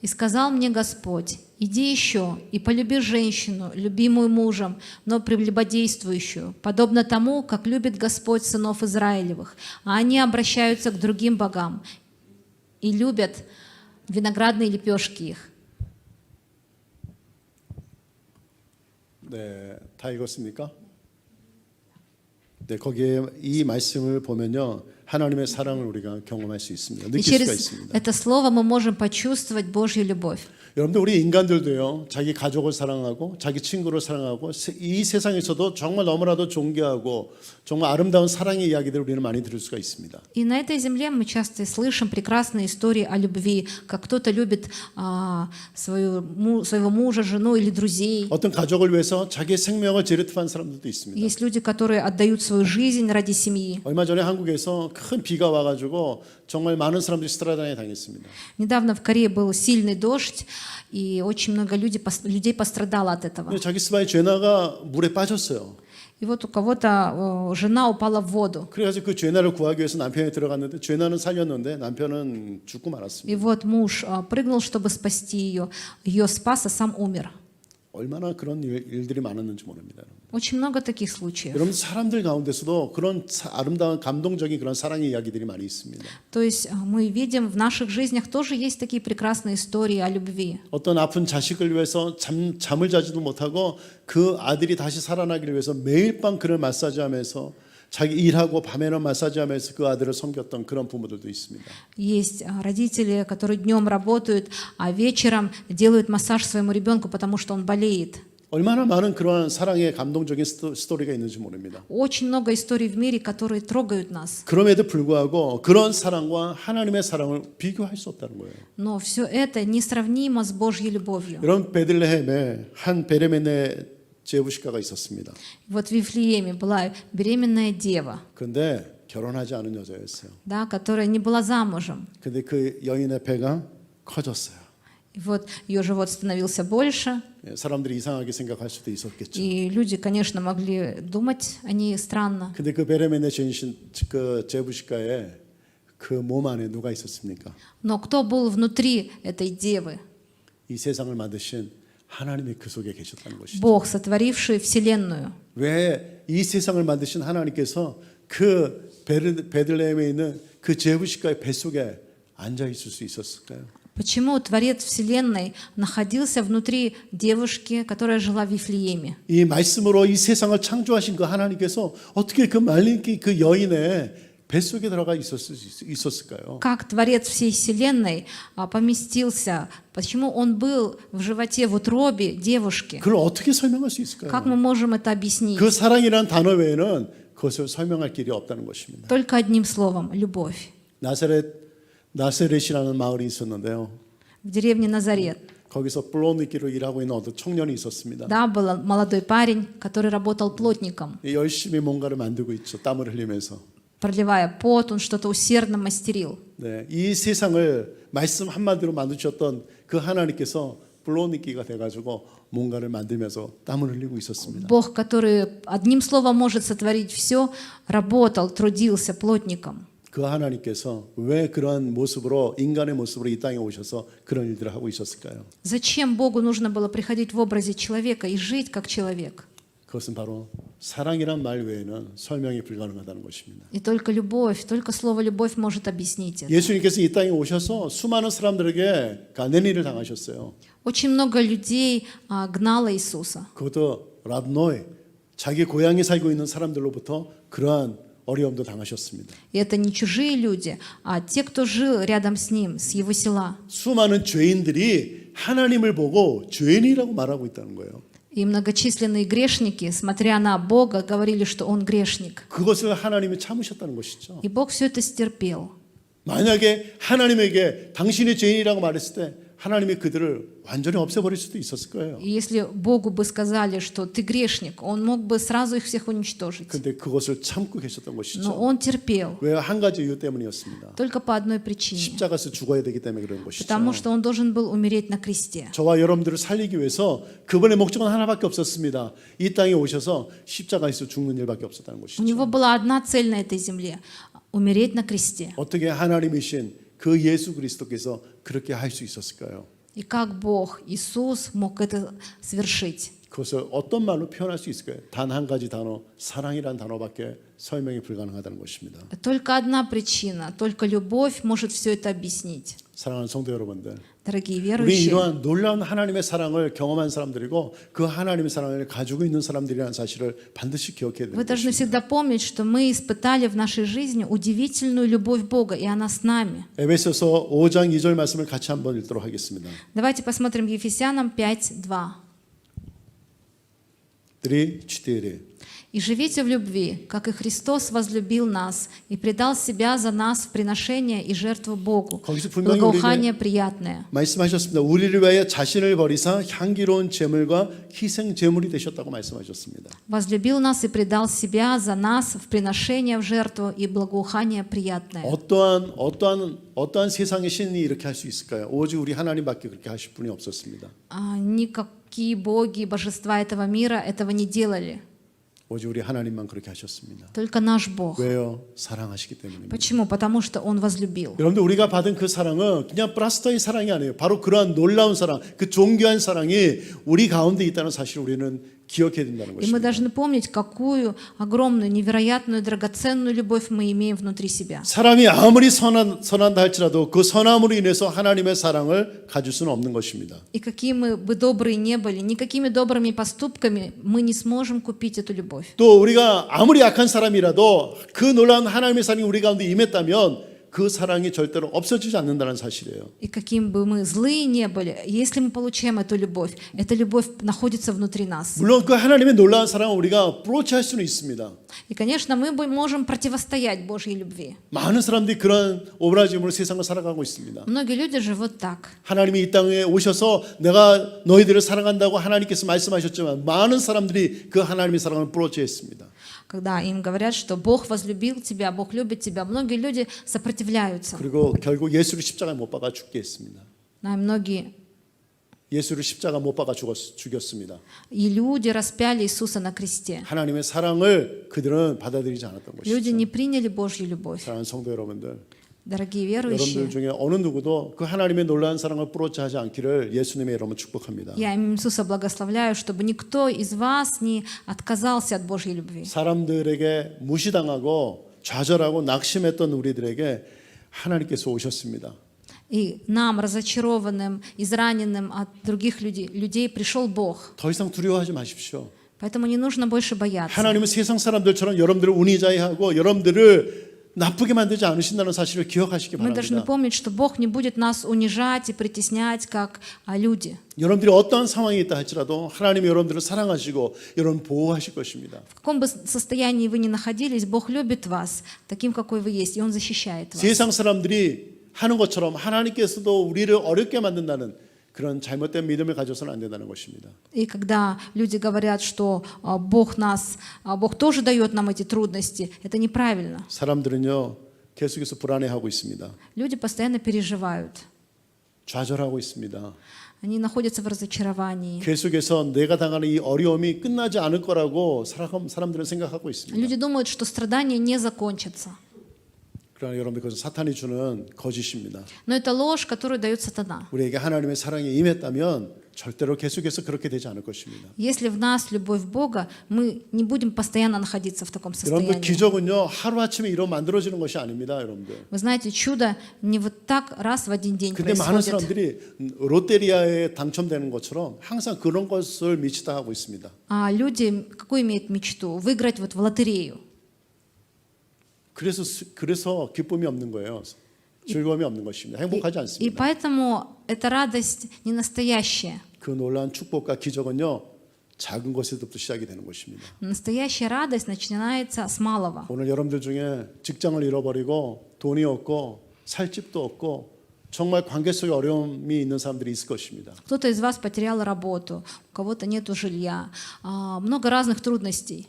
«И сказал мне Господь, иди еще и полюби женщину, любимую мужем, но прелюбодействующую, подобно тому, как любит Господь сынов Израилевых, а они обращаются к другим богам и любят виноградные лепешки их». 네, 다 읽었습니까? 네, 거기에 이 말씀을 보면요, 하나님의 사랑을 우리가 경험할 수 있습니다. И 느낄 수가 через 있습니다. это слово мы можем почувствовать Божью любовь. 여러분들 우리 인간들도요, 자기 가족을 사랑하고 자기 친구를 사랑하고 이 세상에서도 정말 너무나도 존귀하고 정말 아름다운 사랑의 이야기들을 우리는 많이 들을 수가 있습니다. И на этой земле мы часто слышим прекрасные истории о любви, как кто-то любит своего мужа, жену или друзей. 어떤 가족을 위해서 자기의 생명을 제르트한 사람들도 있습니다. Есть люди, которые отдают свою жизнь ради семьи. 얼마 전에 한국에서 큰 비가 와가지고 정말 많은 사람들이 스트라다에 당했습니다. Недавно в Корее был сильный дождь, и очень много людей пострадало от этого. 근데 자기 스바의 죄나가 물에 빠졌어요. И вот у кого-то жена упала в воду. 그래가지고 그 죄나를 구하기 위해서 남편이 들어갔는데 죄나는 살렸는데 남편은 죽고 말았습니다. И вот муж прыгнул, чтобы спасти ее. Ее спас, а сам умер. 얼마나 그런 일들이 많았는지 모릅니다. Очень много таких случаев. 여러분 사람들 가운데서도 그런 아름다운 감동적인 그런 사랑의 이야기들이 많이 있습니다. То есть мы видим в наших жизнях тоже есть такие прекрасные истории о любви. 어떤 아픈 자식을 위해서 잠을 자지도 못하고 그 아들이 다시 살아나기를 위해서 매일 밤 그를 마사지하면서 자기 일하고 밤에는 마사지하면서 그 아들을 섬겼던 그런 부모들도 있습니다. Есть родители, которые днем работают, а вечером делают массаж своему ребенку, потому что он болеет. 얼마나 많은 그러한 사랑의 감동적인 스토리가 있는지 모릅니다. Очень много историй в мире, которые трогают нас. 그럼에도 불구하고 그런 사랑과 하나님의 사랑을 비교할 수 없다는 거예요. Но все это несравнимо с Божьей любовью. 여러분 베들레헴에 한 베레멘의 제부시카가 있었습니다. Вот в Вифлееме была беременная дева, 그런데 결혼하지 않은 여자였어요. да, которая не была замужем. 근데 그 여인의 배가 커졌어요. И вот ее живот становился больше, 사람들이 이상하게 생각할 수도 있었겠죠. и люди, конечно, могли думать о ней странно. 근데 그 베레멘의 그 제부시카에 그 몸 안에 누가 있었습니까? Но кто был внутри этой девы? 이 세상을 만드신 하나님이 그 속에 계셨다는 것이죠. Бог, сотворивший Вселенную. 왜 이 세상을 만드신 하나님께서 그 베들레헴에 있는 그 제부시카의 뱃속에 앉아 있을 수 있었을까요? Почему Творец Вселенной находился внутри девушки, которая жила в Вифлееме? 이 말씀으로 이 세상을 창조하신 그 하나님께서 어떻게 그 말린 그 여인의 뱃속에 들어가 있었을까요? Как Творец всей Вселенной поместился? Почему он был в животе, в утробе девушки? 그걸 어떻게 설명할 수 있을까요? Как мы можем это объяснить? 그 사랑이라는 단어 외에는 그것을 설명할 길이 없다는 것입니다. Только одним словом – любовь. 나세렛이라는 마을이 있었는데요. В деревне Назарет. 거기서 플로니키로 일하고 있는 어떤 청년이 있었습니다. Да, был молодой парень, который работал плотником. 열심히 뭔가를 만들고 있죠. 땀을 흘리면서. Проливая пот, он что-то усердно мастерил. 네, 이 세상을 말씀 한마디로 만드셨던 그 하나님께서 플로니키가 돼가지고 뭔가를 만들면서 땀을 흘리고 있었습니다. Бог, который одним словом может сотворить все, работал, трудился плотником. 그 하나님께서 왜 그런 모습으로 인간의 모습으로 이 땅에 오셔서 그런 일들을 하고 있었을까요? Зачем Богу нужно было приходить в образе человека и жить как человек? 그것은 바로 사랑이란 말 외에는 설명이 불가능하다는 것입니다. И только любовь, только слово «любовь» может объяснить это. 예수님께서 이 땅에 오셔서 수많은 사람들에게 가내니를 당하셨어요. Очень много людей гнало Иисуса. 그것도 랍노이, 자기 고향에 살고 있는 사람들로부터 그러한 어려움도 당하셨습니다. И это не чужие люди, а те, кто жил рядом с ним, с его села. 수많은 죄인들이 하나님을 보고 죄인이라고 말하고 있다는 거예요. И многочисленные грешники, смотря на Бога, говорили, что он грешник. 그것을 하나님이 참으셨다는 것이죠. И Бог все это стерпел. 만약에 하나님에게 당신이 죄인이라고 말했을 때 하나님이 그들을 완전히 없애버릴 수도 있었을 거예요. И если Богу бы сказали, что ты грешник, он мог бы сразу их всех уничтожить. 근데 그것을 참고 계셨던 Но 것이죠. он терпел, 왜 한 가지 이유 때문이었습니다. только по одной причине. 십자가에서 죽어야 되기 때문에 그런 것이죠. Потому что он должен был умереть на кресте. 저와 여러분들을 살리기 위해서 그분의 목적은 하나밖에 없었습니다. 이 땅에 오셔서 십자가에서 죽는 일밖에 없었다는 У 것이죠. него была одна цель на этой земле – умереть на кресте. 어떻게 하나님이신 그 예수 그리스도께서 그렇게 할 수 있었을까요? И как Бог, Иисус, мог это совершить? 그것을 어떤 말로 표현할 수 있을까요? 단 한 가지 단어, 사랑이라는 단어밖에 설명이 불가능하다는 것입니다. Только одна причина, только любовь может все это объяснить. 사랑하는 성도 여러분들, Дорогие 우리 верующие, 이러한 놀라운 하나님의 사랑을 경험한 사람들이고 그 하나님의 사랑을 가지고 있는 사람들이라는 사실을 반드시 기억해야 вы 되는 должны 것입니다. всегда помнить, что мы испытали в нашей жизни удивительную любовь Бога, и она с нами. 에베소서 5장 2절 말씀을 같이 한번 읽도록 하겠습니다. Давайте посмотрим Ефесянам 5:2. 3, 4. «И живите в любви, как и Христос возлюбил нас и предал себя за нас в приношение и жертву Богу, 거기서 분명히 благоухание приятное». 말씀하셨습니다. 우리를 위하여 자신을 버리사 향기로운 제물과 희생 제물이 되셨다고 말씀하셨습니다. «Возлюбил нас и предал себя за нас в приношение в жертву и благоухание приятное». 어떠한 세상의 신이 이렇게 할 수 있을까요? 오직 우리 하나님밖에 그렇게 하실 분이 없었습니다. Никакие боги, божества этого мира этого не делали. 오직 우리 하나님만 그렇게 하셨습니다. Только наш Бог. 왜요? 사랑하시기 때문입니다. Почему? Потому что Он возлюбил. 여러분들 우리가 받은 그 사랑은 그냥 플라스터의 사랑이 아니에요. 바로 그러한 놀라운 사랑, 그 존귀한 사랑이 우리 가운데 있다는 사실을 우리는 기억해야 된다는 И мы 것입니다. должны помнить, какую огромную, невероятную, драгоценную любовь мы имеем внутри себя. 사람이 아무리 선한다 할지라도 그 선함으로 인해서 하나님의 사랑을 가질 수는 없는 것입니다. И какие мы бы добрые не были, никакими добрыми поступками мы не сможем купить эту любовь. 또 우리가 아무리 약한 사람이라도 그 놀라운 하나님의 사랑이 우리 가운데 임했다면 그 사랑이 절대로 없어지지 않는다는 사실이에요. И каким бы мы злые не были, если мы получаем эту любовь, эта любовь находится внутри нас. 물론 그 하나님의 놀라운 사랑을 우리가 브로치할 수는 있습니다. И, конечно, мы можем противостоять Божьей любви. 많은 사람들이 그런 오브라짐으로 세상을 살아가고 있습니다. Многие люди живут так. 하나님이 이 땅에 오셔서 내가 너희들을 사랑한다고 하나님께서 말씀하셨지만 많은 사람들이 그 하나님의 사랑을 브로치했습니다. Когда им говорят, что Бог возлюбил тебя, Бог любит тебя, многие люди сопротивляются. 그리고 결국 예수를 십자가에 못 박아 죽게 했습니다. Многие 예수를 십자가 못 박아 죽였습니다. и люди распяли Иисуса на кресте. 하나님의 사랑을 그들은 받아들이지 않았던 Люди 것이죠. не приняли Божью любовь. 사랑하는 성도 여러분들, Дорогие 여러분들 верующие, 중에 어느 누구도 그 하나님의 놀라운 사랑을 뿌러치하지 않기를 예수님의 이름으로 축복합니다. я имя Иисуса благословляю, чтобы никто из вас не отказался от Божьей любви. 사람들에게 무시당하고 좌절하고 낙심했던 우리들에게 하나님께서 오셨습니다. И нам, разочарованным, израненным от других людей пришел Бог. 더 이상 두려워하지 마십시오. Поэтому не нужно больше бояться. 하나님은 세상 사람들처럼 여러분들을 운이자이하고 여러분들을 나쁘게 만들지 않으신다는 사실을 기억하시기 Мы должны 바랍니다. помнить, что Бог не будет нас унижать и притеснять, как люди. 여러분들이 어떠한 상황에 있다 할지라도 하나님이 여러분들을 사랑하시고 여러분 보호하실 것입니다. В каком бы состоянии вы ни находились, Бог любит вас таким, какой вы есть, и Он защищает вас. 세상 사람들이 하는 것처럼 하나님께서도 우리를 어렵게 만든다는 그런 잘못된 믿음을 가져서는 안 된다는 것입니다. И когда люди говорят, что Бог тоже дает нам эти трудности, это неправильно. 사람들은요 계속해서 불안해하고 있습니다. Люди постоянно переживают. 좌절하고 있습니다. Они находятся в разочаровании. 계속해서 내가 당하는 이 어려움이 끝나지 않을 거라고 사람들은 생각하고 있습니다. Люди думают, что страдания не закончатся. 그러나 여러분 그것은 사탄이 주는 거짓입니다. Но это ложь, которую дает сатана. 우리에게 하나님의 사랑이 임했다면 절대로 계속해서 그렇게 되지 않을 것입니다. Если в нас любовь Бога, мы не будем постоянно находиться в таком 여러분들 состоянии. 기적은요 하루아침에 이런 만들어지는 것이 아닙니다, 여러분들. Вы знаете, чудо не вот так раз в один день 근데 많은 происходит. 사람들이 롯데리아에 당첨되는 것처럼 항상 그런 것을 미치다 하고 있습니다. А люди какую имеют мечту? Выиграть вот в лотерею. 그래서 기쁨이 없는 거예요. 즐거움이 없는 것입니다. 행복하지 И 않습니다. поэтому эта радость не настоящая. 그 놀라운 축복과 기적은요 작은 것에서부터 시작이 되는 것입니다. Настоящая радость начинается с малого. 오늘 여러분들 중에 직장을 잃어버리고 돈이 없고 살 집도 없고 정말 관계 속에 어려움이 있는 사람들이 있을 것입니다. Кто-то из вас потерял работу, у кого-то нету жилья, много разных трудностей.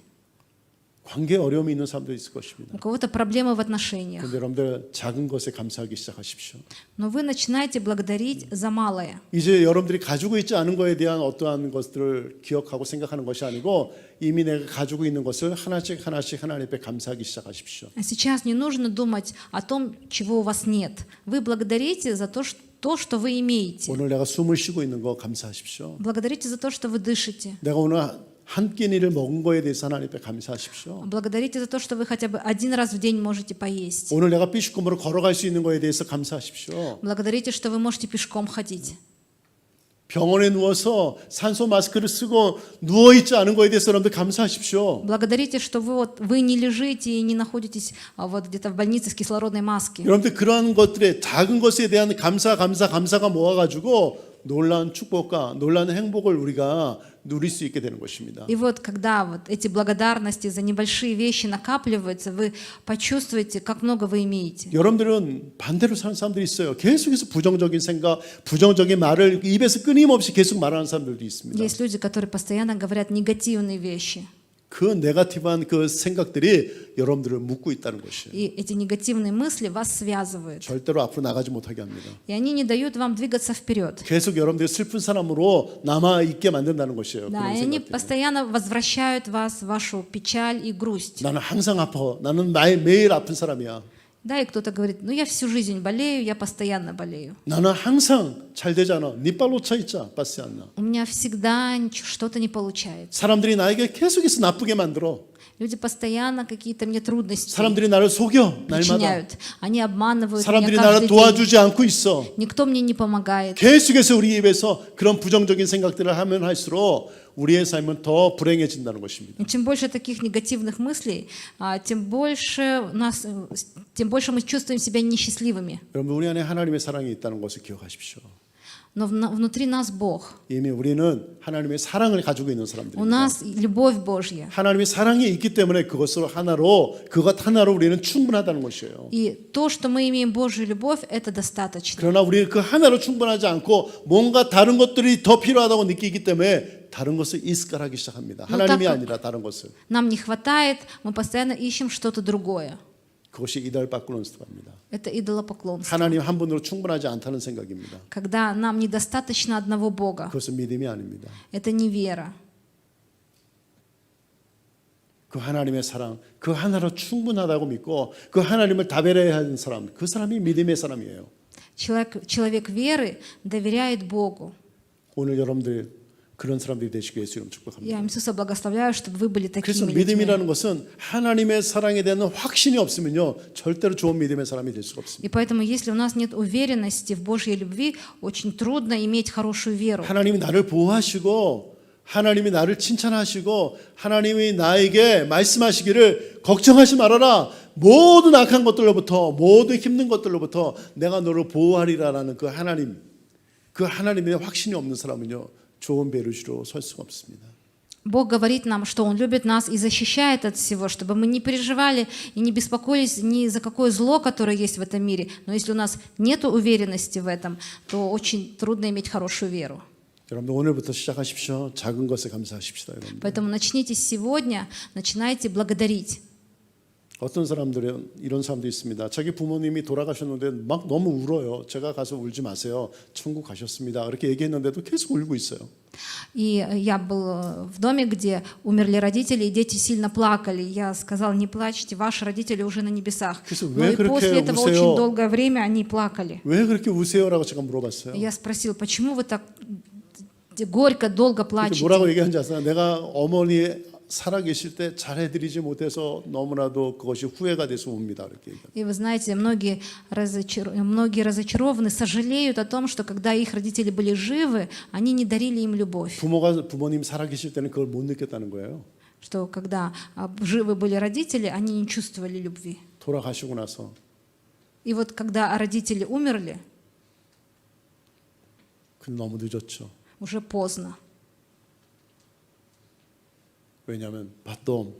관계에 어려움이 있는 사람도 있을 것입니다. У кого-то проблемы в отношениях. 그런데 여러분들 작은 것에 감사하기 시작하십시오. Но вы начинаете благодарить за малое. 이제 여러분들이 가지고 있지 않은 것에 대한 어떠한 것들을 기억하고 생각하는 것이 아니고 이미 내가 가지고 있는 것을 하나씩 하나님 앞에 감사하기 시작하십시오. А сейчас не нужно думать о том, чего у вас нет. Вы благодарите за то, что вы имеете. 오늘 내가 숨을 쉬고 있는 거 감사하십시오. Благодарите за то, что вы дышите. 내가 오늘 한 끼니를 먹은 거에 대해서 하나님 앞에 감사하십시오. Благодарите за то, что вы хотя бы один раз в день можете поесть. 오늘 내가 삐죽구멍으로 걸어갈 수 있는 거에 대해서 감사하십시오. Благодарите, что вы можете пешком ходить. 병원에 누워서 산소 마스크를 쓰고 누워있지 않은 거에 대해서 여러분들 감사하십시오. Благодарите, что вы не лежите и не находитесь вот где-то в больнице с кислородной маской. 여러분들 그러한 것들의 작은 것에 대한 감사가 모아가지고 놀라운 축복과 놀라운 행복을 우리가 누릴 수 있게 되는 것입니다. И вот когда вот эти благодарности за небольшие вещи накапливаются, вы почувствуете, как много вы имеете. 여러분들은 반대로 사는 사람들이 있어요. 계속해서 부정적인 생각, 부정적인 말을 입에서 끊임없이 계속 말하는 사람들도 있습니다. Есть люди, которые постоянно говорят негативные вещи. 그 네거티브한 그 생각들이 여러분들을 묶고 있다는 것이에요. И эти негативные мысли вас связывают. 절대로 앞으로 나가지 못하게 합니다. И они не дают вам двигаться вперед. 계속 여러분들이 슬픈 사람으로 남아 있게 만든다는 것이에요. Да, 그런 и они 생각들이. постоянно возвращают вас в вашу печаль и грусть. 나는 항상 아파. 나는 매일 아픈 사람이야. Да, и кто-то говорит, ну я всю жизнь болею, я постоянно болею. 나는 항상 잘 되잖아. 네 발로 차 있자. 빠스 안 나. У меня всегда что-то не получается. 사람들이 나에게 계속해서 나쁘게 만들어. Люди постоянно какие-то мне трудности 사람들이 나를 속여. 날마다. причиняют. Они обманывают меня 사람들이 каждый 나를 день. 도와주지 않고 있어. Никто мне не помогает. 계속해서 우리 입에서 그런 부정적인 생각들을 하면 할수록 우리의 삶은 더 불행해진다는 것입니다. И чем больше таких негативных мыслей, тем больше мы чувствуем себя несчастливыми. 여러분 우리 안에 하나님의 사랑이 있다는 것을 기억하십시오. Но внутри нас Бог. 이미 우리는 하나님의 사랑을 가지고 있는 У 사람들입니다. нас любовь Божья. 하나님의 사랑이 있기 때문에 그것 하나로 우리는 충분하다는 것이에요. И то, что мы имеем Божью любовь, это достаточно. 그러나 우리는 그 하나로 충분하지 않고 뭔가 다른 것들이 더 필요하다고 느끼기 때문에 다른 것을 이스깔하기 시작합니다. 하나님이 아니라 다른 것을. Нам не хватает, мы постоянно ищем что-то другое. 그것이 이달 바꾸는 습관입니다. Это идолопоклонство. 하나님 한 분으로 충분하지 않다는 생각입니다. Когда нам недостаточно одного Бога. 그것은 믿음이 아닙니다. Это не вера. 그 하나님의 사랑, 그 하나로 충분하다고 믿고 그 하나님을 다 배려해야 하는 사람, 그 사람이 믿음의 사람이에요. Человек веры доверяет Богу. 오늘 여러분들 그런 사람들이 되시길 예수 이름 축복합니다. Я Иисуса благословляю, чтобы вы были 그래서 такими людьми. 믿음이라는 것은 하나님의 사랑에 대한 확신이 없으면요 절대로 좋은 믿음의 사람이 될 수가 없습니다. И поэтому, если у нас нет уверенности в Божьей любви, очень трудно иметь хорошую веру. 하나님이 나를 보호하시고 하나님이 나를 칭찬하시고 하나님이 나에게 말씀하시기를 걱정하지 말아라. 모든 악한 것들로부터 모든 힘든 것들로부터 내가 너를 보호하리라라는 그 하나님의 확신이 없는 사람은요 좋은 베르시로 설 수가 없습니다. Бог говорит нам, что Он любит нас и защищает от всего, чтобы мы не переживали и не беспокоились ни за какое зло, которое есть в этом мире. Но если у нас нет уверенности в этом, то очень трудно иметь хорошую веру. 여러분 오늘부터 시작하십시오. 작은 것에 감사하십시다. 여러분. Поэтому начните сегодня, начинайте благодарить. 어떤 사람들은 이런 사람도 있습니다. 자기 부모님이 돌아가셨는데 막 너무 울어요. 제가 가서 울지 마세요. 천국 가셨습니다. 그렇게 얘기했는데도 계속 울고 있어요. И я был в доме, где умерли родители, и дети сильно плакали. Я сказал, не плачьте, ваши родители уже на небесах. Но и после этого очень долгое время они плакали. 왜 그렇게 우세요라고 제가 물어봤어요. Я спросил, почему вы так горько, долго плачете? 뭐라고 얘기한지 아세요? 내가 어머니 살아계실 때 잘해드리지 못해서 너무나도 그것이 후회가 돼서 웁니다. 이렇게 얘기합니다. И вы знаете, многие разочарованы, сожалеют о том, что когда их родители были живы, они не дарили им любовь. 부모님 살아계실 때는 그걸 못 느꼈다는 거예요. Что когда живы были родители, они не чувствовали любви. 돌아가시고 나서 И вот когда родители умерли, 그건 너무 늦었죠. уже поздно. 왜냐하면 봤던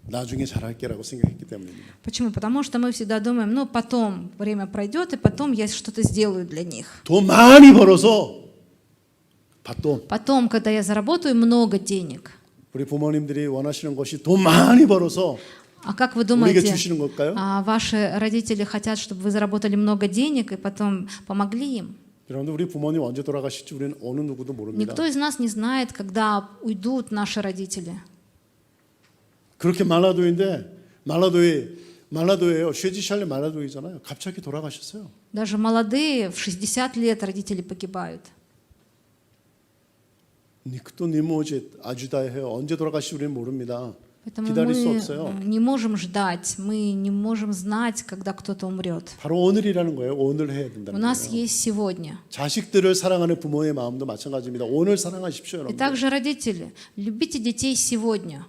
나중에 잘할게라고 생각했기 때문입니다. Почему? Потому что мы всегда думаем, ну потом время пройдет, и потом я что-то сделаю для них. 돈 많이 벌어서 봤던. Потом, когда я заработаю много денег. 우리 부모님들이 원하시는 것이 돈 많이 벌어서 А как вы 우리에게 думаете, 주시는 걸까요? ваши родители хотят, чтобы вы заработали много денег и потом помогли им? 여러분들 우리 부모님 언제 돌아가실지 우리는 어느 누구도 모릅니다. Никто из нас не знает, когда уйдут наши родители. 그렇게 말라도예요. 쉐지샬레 말라도이잖아요. 갑자기 돌아가셨어요. Даже молодые, в 60 лет родители погибают. никто не может ожидать 해요. 언제 돌아가실지 우리는 모릅니다. Поэтому 기다릴 수 мы 없어요. не можем ждать, мы не можем знать, когда кто-то умрет. 바로 오늘이라는 거예요. 오늘 해야 У 된다는 нас 거예요. есть сегодня. 자식들을 사랑하는 부모의 마음도 마찬가지입니다. 오늘 사랑하십시오, И 여러분. также родители, любите детей сегодня.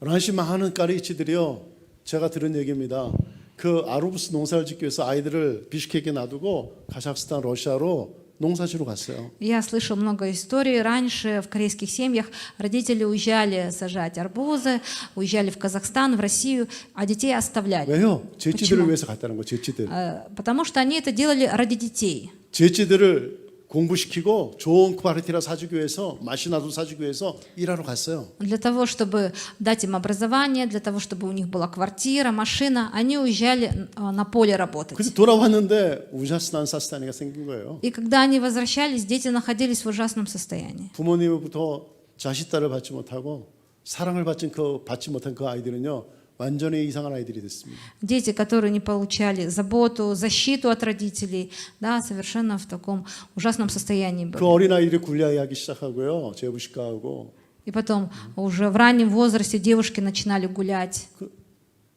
라시 많은 까리치들이요. 제가 들은 얘기입니다. 그 아루부스 농사를 짓기 위해서 아이들을 비슈케크에 놔두고 카자흐스탄, 러시아로 농사지로 갔어요. Я слышал много историй. Раньше в корейских семьях родители уезжали сажать арбузы, уезжали в Казахстан, в Россию, а детей оставляли. 왜요? 제치들을 почему? 위해서 갔다는 거예요. 제치들. Потому что они это делали ради детей. 제치들을 공부시키고 좋은 파르티라 사주기 위해서 마시나도 사주기 위해서 일하러 갔어요. Для того, чтобы дать им образование, для того, чтобы у них была квартира, машина, они уезжали на поле работать. 근데 돌아왔는데 우샤스난 사스타니가 생긴 거예요. И когда они возвращались, дети находились в ужасном состоянии. 부모님부터 자식딸을 받지 못하고 사랑을 받지 못한 그 아이들은요 완전히 이상한 아이들이 됐습니다. Дети, которые не получали заботу, защиту от родителей, да, совершенно в таком ужасном состоянии 그 были. 어린 아이들이 굴려하기 시작하고요, 제부시카하고 И потом уже в раннем возрасте девушки начинали гулять,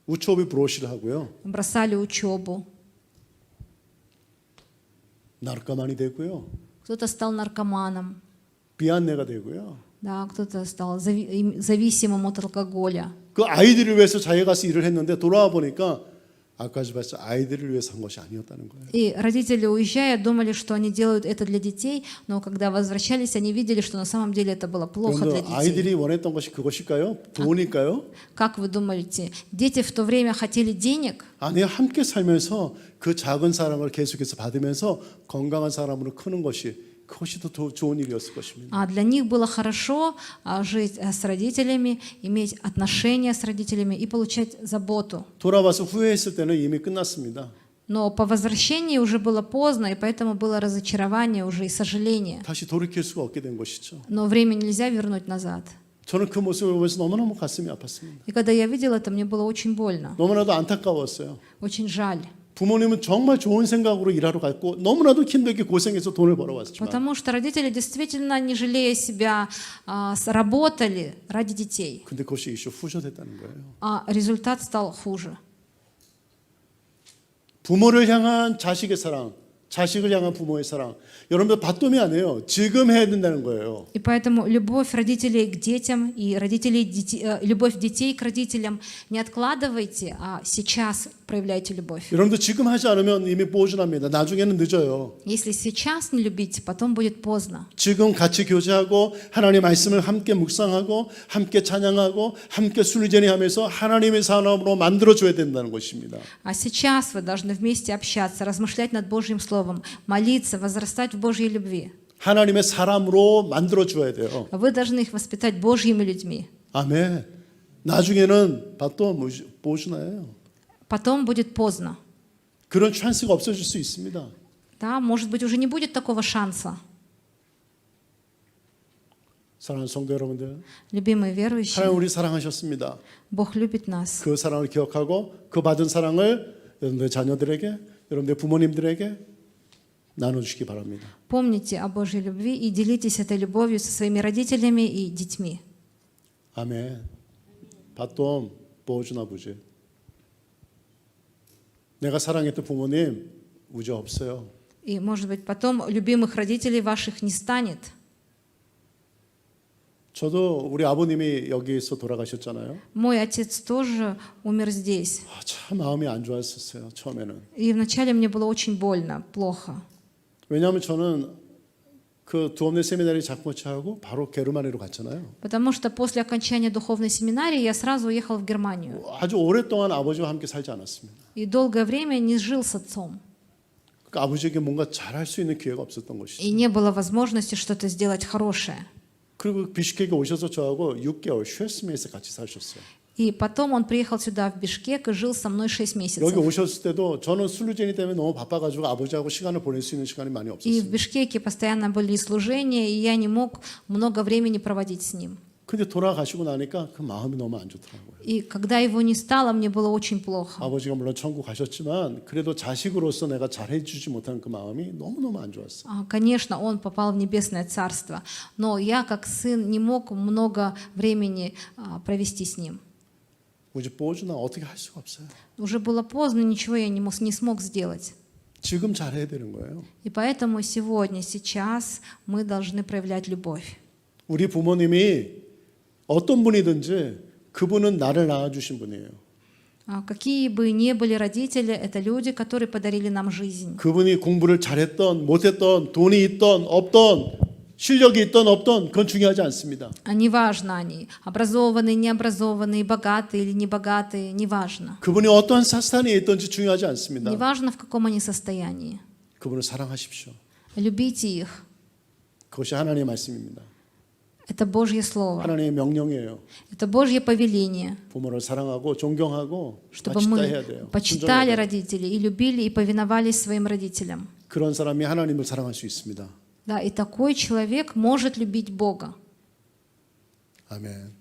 우초비 브로시를 하고요, бросали учебу. 나르카만이 되고요, Кто-то стал наркоманом, 비안내가 되고요. да, кто-то стал зависимым от алкоголя. 그 아이들을 위해서 자기가 가서 일을 했는데 돌아와 보니까 아까지 봤죠, 아이들을 위해서 한 것이 아니었다는 거예요. И родители, уезжая, думали, что они делают это для детей, но когда возвращались, они видели, что на самом деле это было плохо для 그런데 детей. 아이들이 원했던 것이 그것일까요? 돈일까요? Как вы думаете, дети в то время хотели денег? 아니, 함께 살면서 그 작은 사랑을 계속해서 받으면서 건강한 사람으로 크는 것이 그것이 더 좋은 일이었을 것입니다. А для них было хорошо жить с родителями, иметь отношения с родителями и получать заботу. 돌아와서 후회했을 때는 이미 끝났습니다. Но по возвращении уже было поздно, и поэтому было разочарование уже и сожаление. 다시 돌이킬 수가 없게 된 것이죠. Но время нельзя вернуть назад. 저는 그 모습을 보면서 너무너무 가슴이 아팠습니다. И когда я видела это, мне было очень больно, 너무나도 안타까웠어요. очень жаль. 부모님은 정말 좋은 생각으로 일하러 갔고 너무나도 힘들게 고생해서 돈을 벌어왔지만 Потому что родители действительно, не жалея себя, работали ради детей. 근데 그것이 이슈 후져됐다는 거예요. А результат стал хуже. 부모를 향한 자식의 사랑, 자식을 향한 부모의 사랑. 여러분들 밭돔이 아니에요. 지금 해야 된다는 거예요. И поэтому любовь родителей к детям и любовь детей к родителям не откладывайте, а сейчас проявляйте любовь. 여러분들 지금 하지 않으면 이미 보존합니다. 나중에는 늦어요. Если сейчас не любите, потом будет поздно. 지금 같이 교제하고 하나님의 말씀을 함께 묵상하고 함께 찬양하고 함께 순리제니하면서 하나님의 사람으로 만들어줘야 된다는 것입니다. А сейчас вы должны вместе общаться, размышлять над Божьим Словом, молиться, возрастать в Божьей любви. 하나님의 사람으로 만들어줘야 돼요. Вы должны их воспитать Божьими людьми. 아멘. 나중에는 밭돔 보존해요. Потом будет поздно. 그런 찬스가 없어질 수 있습니다. Да, может быть, уже не будет такого шанса. 사랑하는 성도 여러분들, Любимые верующие, 하나님 우리 사랑하셨습니다. Бог любит нас. 그 사랑을 기억하고 그 받은 사랑을 여러분들의 자녀들에게, 여러분들의 부모님들에게 나눠주시기 바랍니다. Помните о Божьей любви и делитесь этой любовью со своими родителями и детьми. 아멘. 밭돔 보여주나 보지. 내가 사랑했던 부모님 우주 없어요. И, может быть, потом любимых родителей ваших не станет. 저도 우리 아버님이 여기에서 돌아가셨잖아요. Мой отец тоже умер здесь. 참 마음이 안 좋았었어요. 처음에는. И вначале мне было очень больно, плохо. 왜냐하면 저는 그 두업내 세미나리 작고차하고 바로 게르마니로 갔잖아요. Потому что после окончания духовной семинарии я сразу уехал в Германию. 아주 오랫동안 아버지와 함께 살지 않았습니다. И долгое время не жил с отцом. 그러니까 아버지에게 뭔가 잘할 수 있는 기회가 없었던 И 것이죠. не было возможности что-то сделать хорошее. 그리고 비슈케크에 오셔서 저하고 6개월 쉐스메에서 같이 사셨어요. И потом он приехал сюда, в Бишкек, и жил со мной 6 여기 месяцев. 오셨을 때도 저는 술루제니 때문에 너무 바빠가지고 아버지하고 시간을 보낼 수 있는 시간이 많이 И в 없었어요. Бишкеке постоянно были служения, и я не мог много времени проводить с ним. 근데 돌아가시고 나니까 그 마음이 너무 안 좋더라고요. И когда его не стало, мне было очень плохо. 아버지가 물론 천국 가셨지만 그래도 자식으로서 내가 잘해주지 못한 그 마음이 너무너무 안 좋았어요. Конечно, он попал в небесное царство, но я, как сын, не мог много времени провести с ним. 우리 보여주나 어떻게 할 수가 없어요. Уже было поздно, ничего я не смог сделать. 지금 잘해야 되는 거예요. И поэтому сегодня, сейчас мы должны проявлять любовь. 우리 부모님이 어떤 분이든지 그분은 나를 낳아주신 분이에요. Какие бы ни были родители, это люди, которые подарили нам жизнь. 그분이 공부를 잘했던 못했던 돈이 있던 없던 실력이 있던 없던 그건 중요하지 않습니다. Неважно они, образованные, необразованные, богатые или небогатые, неважно. 그분이 어떠한 사스탄에 있든지 중요하지 않습니다. Неважно, в каком они состоянии. 그분을 사랑하십시오. любите их. 그것이 하나님의 말씀입니다. Это Божье Слово. 하나님의 명령이에요. Это Божье повеление, 부모를 사랑하고 존경하고 чтобы 바치다 해야 мы 돼요. почитали 순종해야 돼요. родителей и любили и повиновались своим родителям. 그런 사람이 하나님을 사랑할 수 있습니다. Да, и такой человек может любить Бога. 아멘.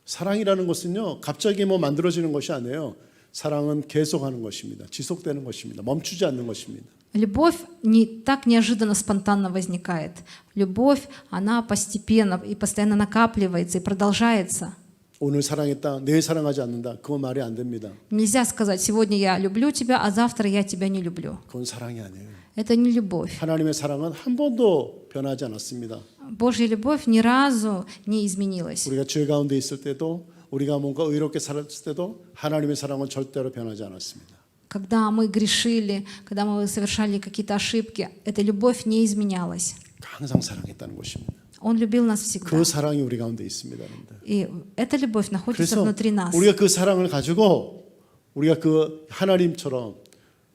사랑이라는 것은요, 갑자기 뭐 만들어지는 것이 아니에요. 사랑은 계속하는 것입니다. 지속되는 것입니다. 멈추지 않는 것입니다. Любовь не так неожиданно, спонтанно возникает. Любовь, она постепенно и постоянно накапливается и продолжается. 오늘 사랑했다, 내일 사랑하지 않는다. 그건 말이 안 됩니다. Нельзя сказать, сегодня я люблю тебя, а завтра я тебя не люблю. 그건 사랑이 아니에요. Это не любовь. 하나님의 사랑은 한 번도 변하지 않았습니다. Божья любовь ни разу не изменилась. 우리가 죄 가운데 있을 때도, 우리가 뭔가 의롭게 살았을 때도 하나님의 사랑은 절대로 변하지 않았습니다. Когда мы грешили, когда мы совершали какие-то ошибки, эта любовь не изменялась. 항상 사랑했다는 것입니다. Он любил нас всегда. 그 사랑이 우리 가운데 있습니다. 여러분들. И эта любовь находится 그래서 внутри нас. 우리가 그 사랑을 가지고 우리가 그 하나님처럼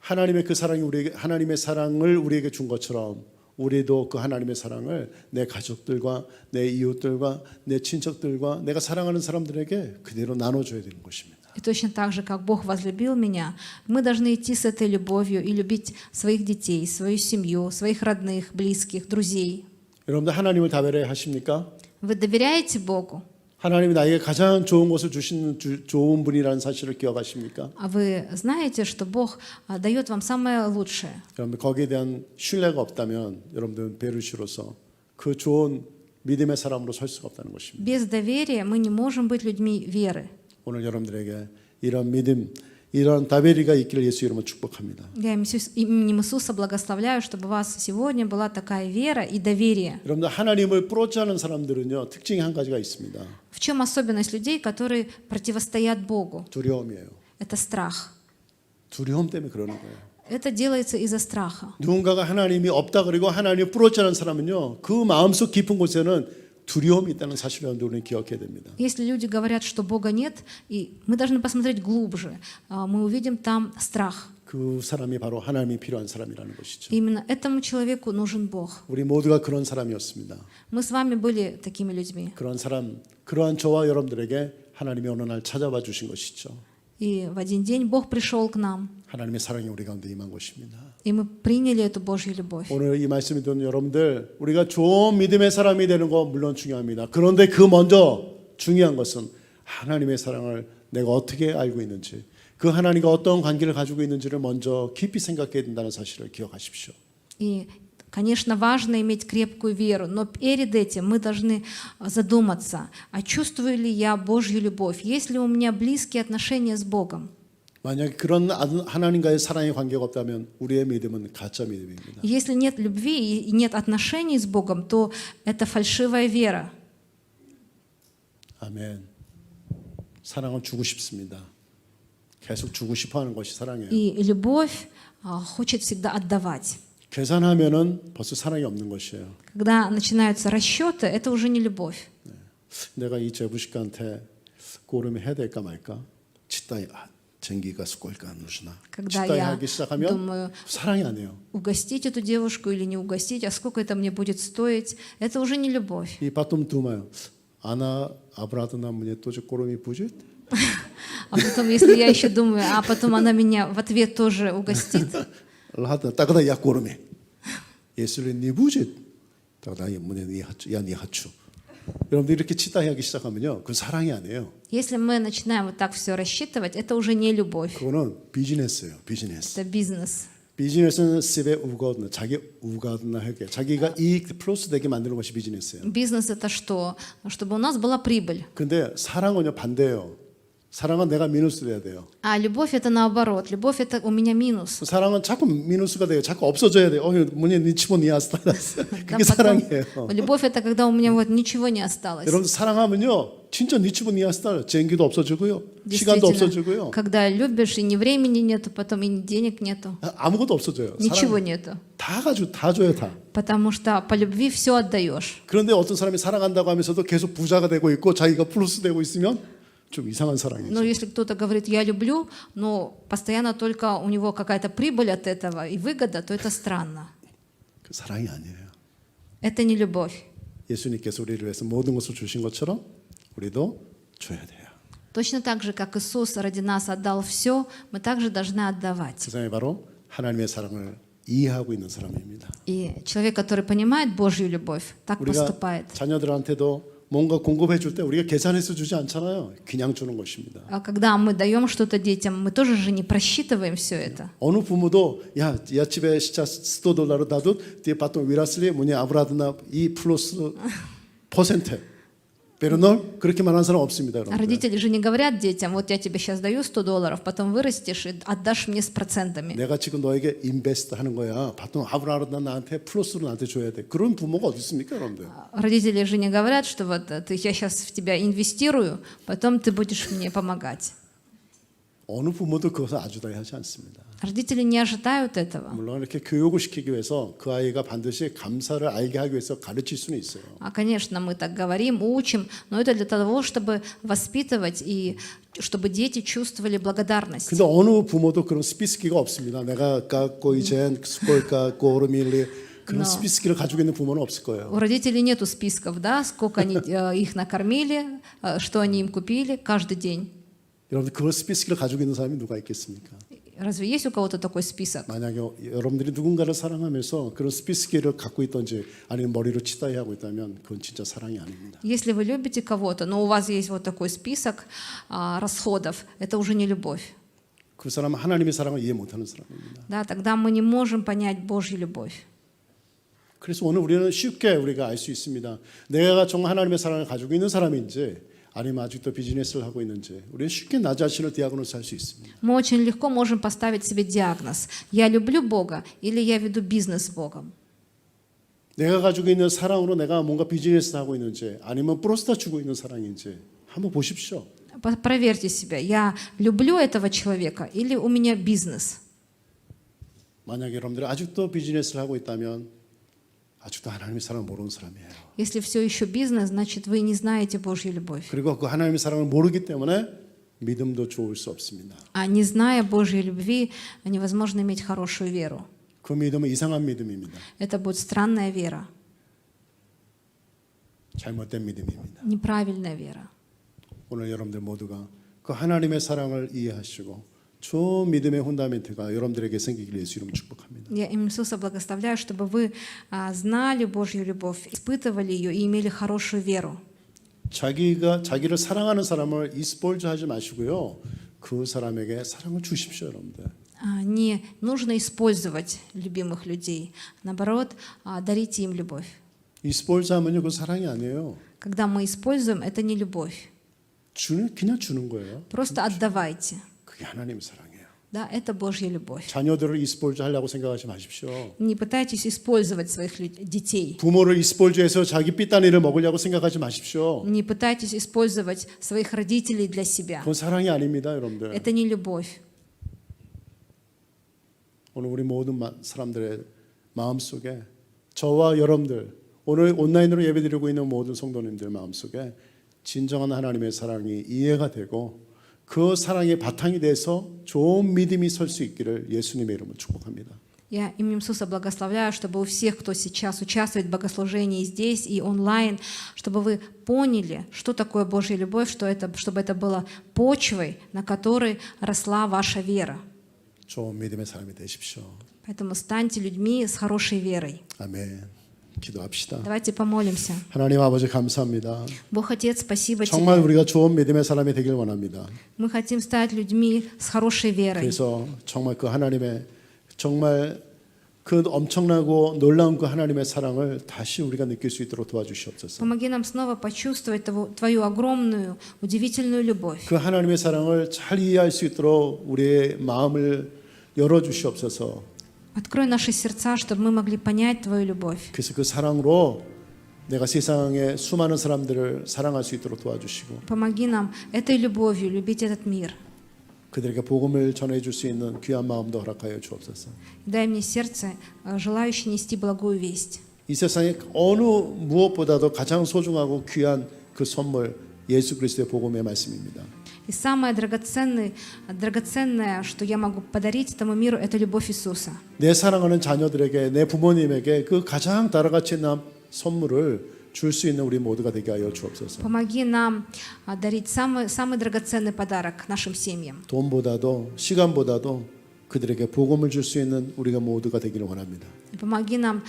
하나님의 그 사랑이 우리에게 하나님의 사랑을 우리에게 준 것처럼 우리도 그 하나님의 사랑을 내 가족들과 내 이웃들과 내 친척들과 내가 사랑하는 사람들에게 그대로 나눠줘야 되는 것입니다. И точно так же, как Бог возлюбил меня, мы должны идти с этой любовью и любить своих детей, свою семью, своих родных, близких, друзей. 여러분들 하나님을 다배려 하십니까? Вы доверяете Богу? 하나님이 나에게 가장 좋은 것을 주시는 좋은 분이라는 사실을 기억하십니까? А вы знаете, что Бог дает вам самое лучшее? 여러분들 거기에 대한 신뢰가 없다면 여러분들은 베르시로서 그 좋은 믿음의 사람으로 설 수가 없다는 것입니다. Без доверия мы не можем быть людьми веры. 오늘 여러분들에게 이런 믿음, 이런 다베리가 있기를 예수 이름으로 축복합니다. Я именем Иисуса благословляю, чтобы у вас сегодня была такая вера и доверие. 여러분들 하나님을 뿌렇지 않은 사람들은요 특징이 한 가지가 있습니다. В чем особенность людей, которые противостоят Богу? 두려움이에요. Это страх. 두려움 때문에 그러는 거예요. Это делается из-за страха. 누군가가 하나님이 없다 그리고 하나님을 뿌렇지 않은 사람은요 그 마음속 깊은 곳에는 두려움이 있다는 사실을 우리는 기억해야 됩니다. Если люди говорят, что Бога нет, и мы должны посмотреть глубже, мы увидим там страх. 그 사람이 바로 하나님이 필요한 사람이라는 것이죠. Именно этому человеку нужен Бог. 우리 모두가 그런 사람이었습니다. Мы с вами были такими людьми. 그런 사람, 그러한 저와 여러분들에게 하나님이 어느 날 찾아와 주신 것이죠. И в один день Бог пришел к нам, 하나님의 사랑이 우리 가운데 임한 것입니다. и мы приняли эту Божью любовь. 오늘 이 말씀이 듣는 여러분들, 우리가 좋은 믿음의 사람이 되는 거 물론 중요합니다. 그런데 그 먼저 중요한 것은 하나님의 사랑을 내가 어떻게 알고 있는지, 그 하나님과 어떤 관계를 가지고 있는지를 먼저 깊이 생각해야 된다는 사실을 기억하십시오. И, конечно, важно иметь крепкую веру, но перед этим мы должны задуматься, а чувствую ли я Божью любовь, есть ли у меня близкие отношения с Богом. 만약에 그런 하나님과의 사랑의 관계가 없다면 우리의 믿음은 가짜 믿음입니다. Если нет любви и нет отношений с Богом, то это фальшивая вера. 아멘. 사랑은 주고 싶습니다. 계속 주고 싶어하는 것이 사랑이에요. И любовь хочет всегда отдавать. 계산하면은 벌써 사랑이 없는 것이에요. Когда начинаются расчеты, это уже не любовь. 내가 이 제부식한테 꼬름이 해야 될까 말까? 치다이 전기가 스꼴까 누시나. Когда 치다이 я 하기 시작하면 думаю, 사랑이 아니에요. угостить эту девушку или не угостить, а сколько это мне будет стоить, это уже не любовь. 이 바텀 두마요. 아나 아브라드나 문에 또저 꼬름이 부짓? А потом, если я еще думаю, а потом она меня в ответ тоже угостит, 라다 따가다 야 꼬름이. 예수를 니 부짓. 따가다 야 문에 니 하추. 야 니 하추. 여러분들 이렇게 치다이 하기 시작하면요. 그건 사랑이 아니에요. если мы начинаем вот так все рассчитывать, это уже не любовь, 그거는 비즈니스예요. 비즈니스. это бизнес. 비즈니스는 습에 우거든 자기 우거든나 하게 자기가 이익 플러스 되게 만드는 것이 비즈니스예요. Бизнес это что? Чтобы у нас была прибыль. 근데 사랑은요 반대예요. 사랑은 내가 미누스 돼야 돼요. А любовь это наоборот. Любовь это у меня минус. 사랑은 자꾸 미누스가 돼요. 자꾸 없어져야 돼요. 뭐냐 니치모 니아스타라스. Да, 그게 потом, 사랑이에요. любовь это когда у меня вот ничего не осталось. 여러분 사랑하면요 진짜 니치모 니아스타 쟁기도 없어지고요, 시간도 없어지고요, когда любишь и ни времени нету, потом и денег нету, 아무것도 없어져요. ничего 사랑 нету. 다 가지고 다 줘요 다. Потому что по любви все отдаешь. 그런데 어떤 사람이 사랑한다고 하면서도 계속 부자가 되고 있고 자기가 플러스 되고 있으면 좀 이상한 Но 사랑이죠. если кто-то говорит «я люблю», но постоянно только у него какая-то прибыль от этого и выгода, то это странно. 그 사랑이 아니에요. Это не любовь. 예수님께서 우리를 위해서 모든 것을 주신 것처럼 우리도 줘야 돼요. Точно так же, как Иисус ради нас отдал все, мы также должны отдавать. 그 사람이 바로 하나님의 사랑을 이해하고 있는 사람입니다. И человек, который понимает Божью любовь, так 우리가 поступает. 자녀들한테도 뭔가 공급해 줄 때 우리가 계산해서 주지 않잖아요. 그냥 주는 것입니다. А когда мы даем что-то детям, мы тоже же не просчитываем все это. 어느 부모도 야 집에 시차 $100 나도 뒤에 봤던 위라슬리 뭐냐 아브라드나 이 플러스 퍼센트 베르널 그렇게 말하는 사람 없습니다. 여러분. Родители же не говорят детям, вот я тебе сейчас даю $100, потом вырастешь и отдашь мне с процентами. 내가 지금 너에게 인베스트 하는 거야. 봤던 아브라드나 나한테 플러스로 나한테 줘야 돼. 그런 부모가 어디 있습니까, 여러분들? Родители же не говорят, что вот я сейчас в тебя инвестирую, потом ты будешь мне помогать. 어느 부모도 그것을 아주다히 하지 않습니다. Родители не ожидают этого. 물론 이렇게 교육을 시키기 위해서 그 아이가 반드시 감사를 알게 하기 위해서 가르칠 수는 있어요. А, конечно, мы так говорим, учим, но это для того, чтобы воспитывать и чтобы дети чувствовали благодарность. 근데 어느 부모도 그런 스피스키가 없습니다. 내가 갖고 이젠 스콜까 고르밀리 그런 스피스키를 가지고 있는 부모는 없을 거예요. У родителей нету списков, да, сколько они их накормили, что они им купили каждый день. 여러분들 그런 스피스키를 가지고 있는 사람이 누가 있겠습니까? Разве есть у кого-то такой список? 만약에 여러분들이 누군가를 사랑하면서 그런 스피스키를 갖고 있든지 아니면 머리로 치다이 하고 있다면 그건 진짜 사랑이 아닙니다. Если вы любите кого-то, но у вас есть вот такой список расходов, это уже не любовь. 그 사람은 하나님의 사랑을 이해 못하는 사람입니다. Да, тогда мы не можем понять Божью любовь. 그래서 오늘 우리는 쉽게 우리가 알 수 있습니다. 내가 정말 하나님의 사랑을 가지고 있는 사람인지 아니면 아직도 비즈니스를 하고 있는지 우리는 쉽게 나 자신을 디아그노스 할 수 있습니다. Мы очень легко можем поставить себе диагноз. Я люблю Бога или я веду бизнес с Богом. 내가 가지고 있는 사랑으로 내가 뭔가 비즈니스 하고 있는지 아니면 플러스다 주고 있는 사랑인지 한번 보십시오. Проверьте себя. Я люблю этого человека или у меня бизнес? 만약에 여러분들이 아직도 비즈니스를 하고 있다면 아직도 하나님의 사랑을 모르는 사람이에요. Если все еще бизнес, значит вы не знаете Божью любовь. 그리고 그 하나님의 사랑을 모르기 때문에 믿음도 좋을 수 없습니다. А не зная Божьей любви, невозможно иметь хорошую веру. 그 믿음은 이상한 믿음입니다. Это будет странная вера, 잘못된 믿음입니다. неправильная вера. 오늘 여러분들 모두가 그 하나님의 사랑을 이해하시고 좋은 믿음의 펀다멘트가 여러분들에게 생기기를 예수 이름으로 축복합니다. Я им Иисуса благословляю, чтобы вы знали Божью любовь, испытывали ее и имели хорошую веру. 자기를 사랑하는 사람을 이스폴즈 하지 마시고요. 그 사람에게 사랑을 주십시오, 여러분들. Не нужно использовать любимых людей. Наоборот, дарите им любовь. 이스폴즈 하면요, 그 사랑이 아니에요. Когда мы используем, это не любовь. 그냥 주는 거예요. Просто отдавайте. 그게 하나님의 사랑이에요. Да, это Божья любовь. 자녀들을 이스폴즈 하려고 생각하지 마십시오. Не пытайтесь использовать своих детей. 부모를 이스폴즈해서 자기 삐따니를 먹으려고 생각하지 마십시오. Не пытайтесь использовать своих родителей для себя. 그건 사랑이 아닙니다, 여러분들. Это не любовь. 오늘 우리 모든 사람들의 마음속에 저와 여러분들 오늘 온라인으로 예배드리고 있는 모든 성도님들 마음속에 진정한 하나님의 사랑이 이해가 되고 그 사랑의 바탕이 돼서 좋은 믿음이 설 수 있기를 예수님의 이름으로 축복합니다. Я именем Иисуса благословляю, чтобы у всех, кто сейчас участвует в богослужении здесь и онлайн, чтобы вы поняли, что такое Божья любовь, чтобы это было почвой, на которой росла ваша вера. 좋은 믿음의 사람이 되십시오. Поэтому станьте людьми с хорошей верой. 아멘. 기도합시다. Давайте помолимся. 하나님 아버지 감사합니다. Бог Отец, спасибо 정말 Тебе. 우리가 좋은 믿음의 사람이 되길 원합니다. Мы хотим стать людьми с хорошей верой. 그래서 정말 그 하나님의 정말 그 엄청나고 놀라운 그 하나님의 사랑을 다시 우리가 느낄 수 있도록 도와주시옵소서. Помоги нам снова почувствовать Твою огромную, удивительную любовь. 그 하나님의 사랑을 잘 이해할 수 있도록 우리의 마음을 열어주시옵소서. Открой наши сердца, чтобы мы могли понять Твою любовь. 그래서 그 사랑으로 내가 세상의 수많은 사람들을 사랑할 수 있도록 도와주시고 Помоги нам этой любовью любить этот мир. 그들에게 복음을 전해줄 수 있는 귀한 마음도 허락하여 주옵소서. Дай мне сердце, желающее нести благую весть. 이 세상에 어느 무엇보다도 가장 소중하고 귀한 그 선물 예수 그리스도의 복음의 말씀입니다. И самое драгоценное, что я могу подарить этому миру, это любовь Иисуса. 내 사랑하는 자녀들에게, 내 부모님에게 그 가장 다르가치 있는 선물을 줄 수 있는 우리 모두가 되게 하여 주옵소서. Помоги нам дарить самый драгоценный подарок нашим семьям. 돈보다도 시간보다도 그들에게 복음을 줄 수 있는 우리가 모두가 되기를 원합니다. И помоги нам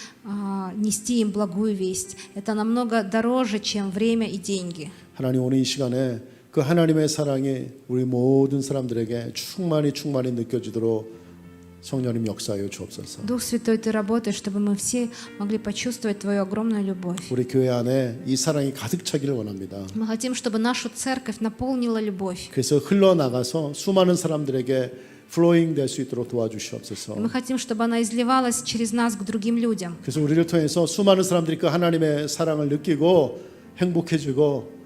нести им благую весть. Это намного дороже, чем время и деньги. 하나님, 오늘 이 시간에 그 하나님의 사랑이 우리 모든 사람들에게 충만히 느껴지도록 성령님 역사하여 주옵소서. Дух Святой, Ты работаешь, чтобы мы все могли почувствовать Твою огромную любовь. 우리 교회 안에 이 사랑이 가득 차기를 원합니다. Мы хотим, чтобы нашу церковь наполнила любовь. 그래서 흘러나가서 수많은 사람들에게 플로잉 될 수 있도록 도와주시옵소서. И мы хотим, чтобы она изливалась через нас к другим людям. 그래서 우리를 통해서 수많은 사람들이 그 하나님의 사랑을 느끼고 행복해지고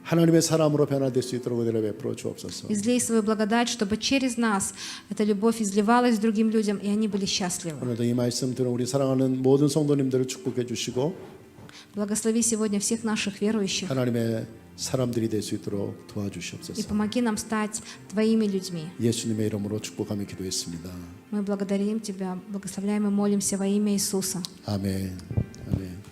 하나님의 사람으로 변화될 수 있도록 은혜를 베풀어 주옵소서. Излей свою благодать, чтобы через нас эта любовь изливалась другим людям, и они были счастливы. 오늘도 이 말씀 들은 우리 사랑하는 모든 성도님들을 축복해 주시고 Благослови сегодня всех наших верующих 하나님의 사람들이 될 수 있도록 и 도와주시옵소서. помоги нам стать Твоими людьми. 예수님의 이름으로 축복하며 기도했습니다. Мы благодарим Тебя, благословляем и молимся во имя Иисуса. 아멘. 아멘.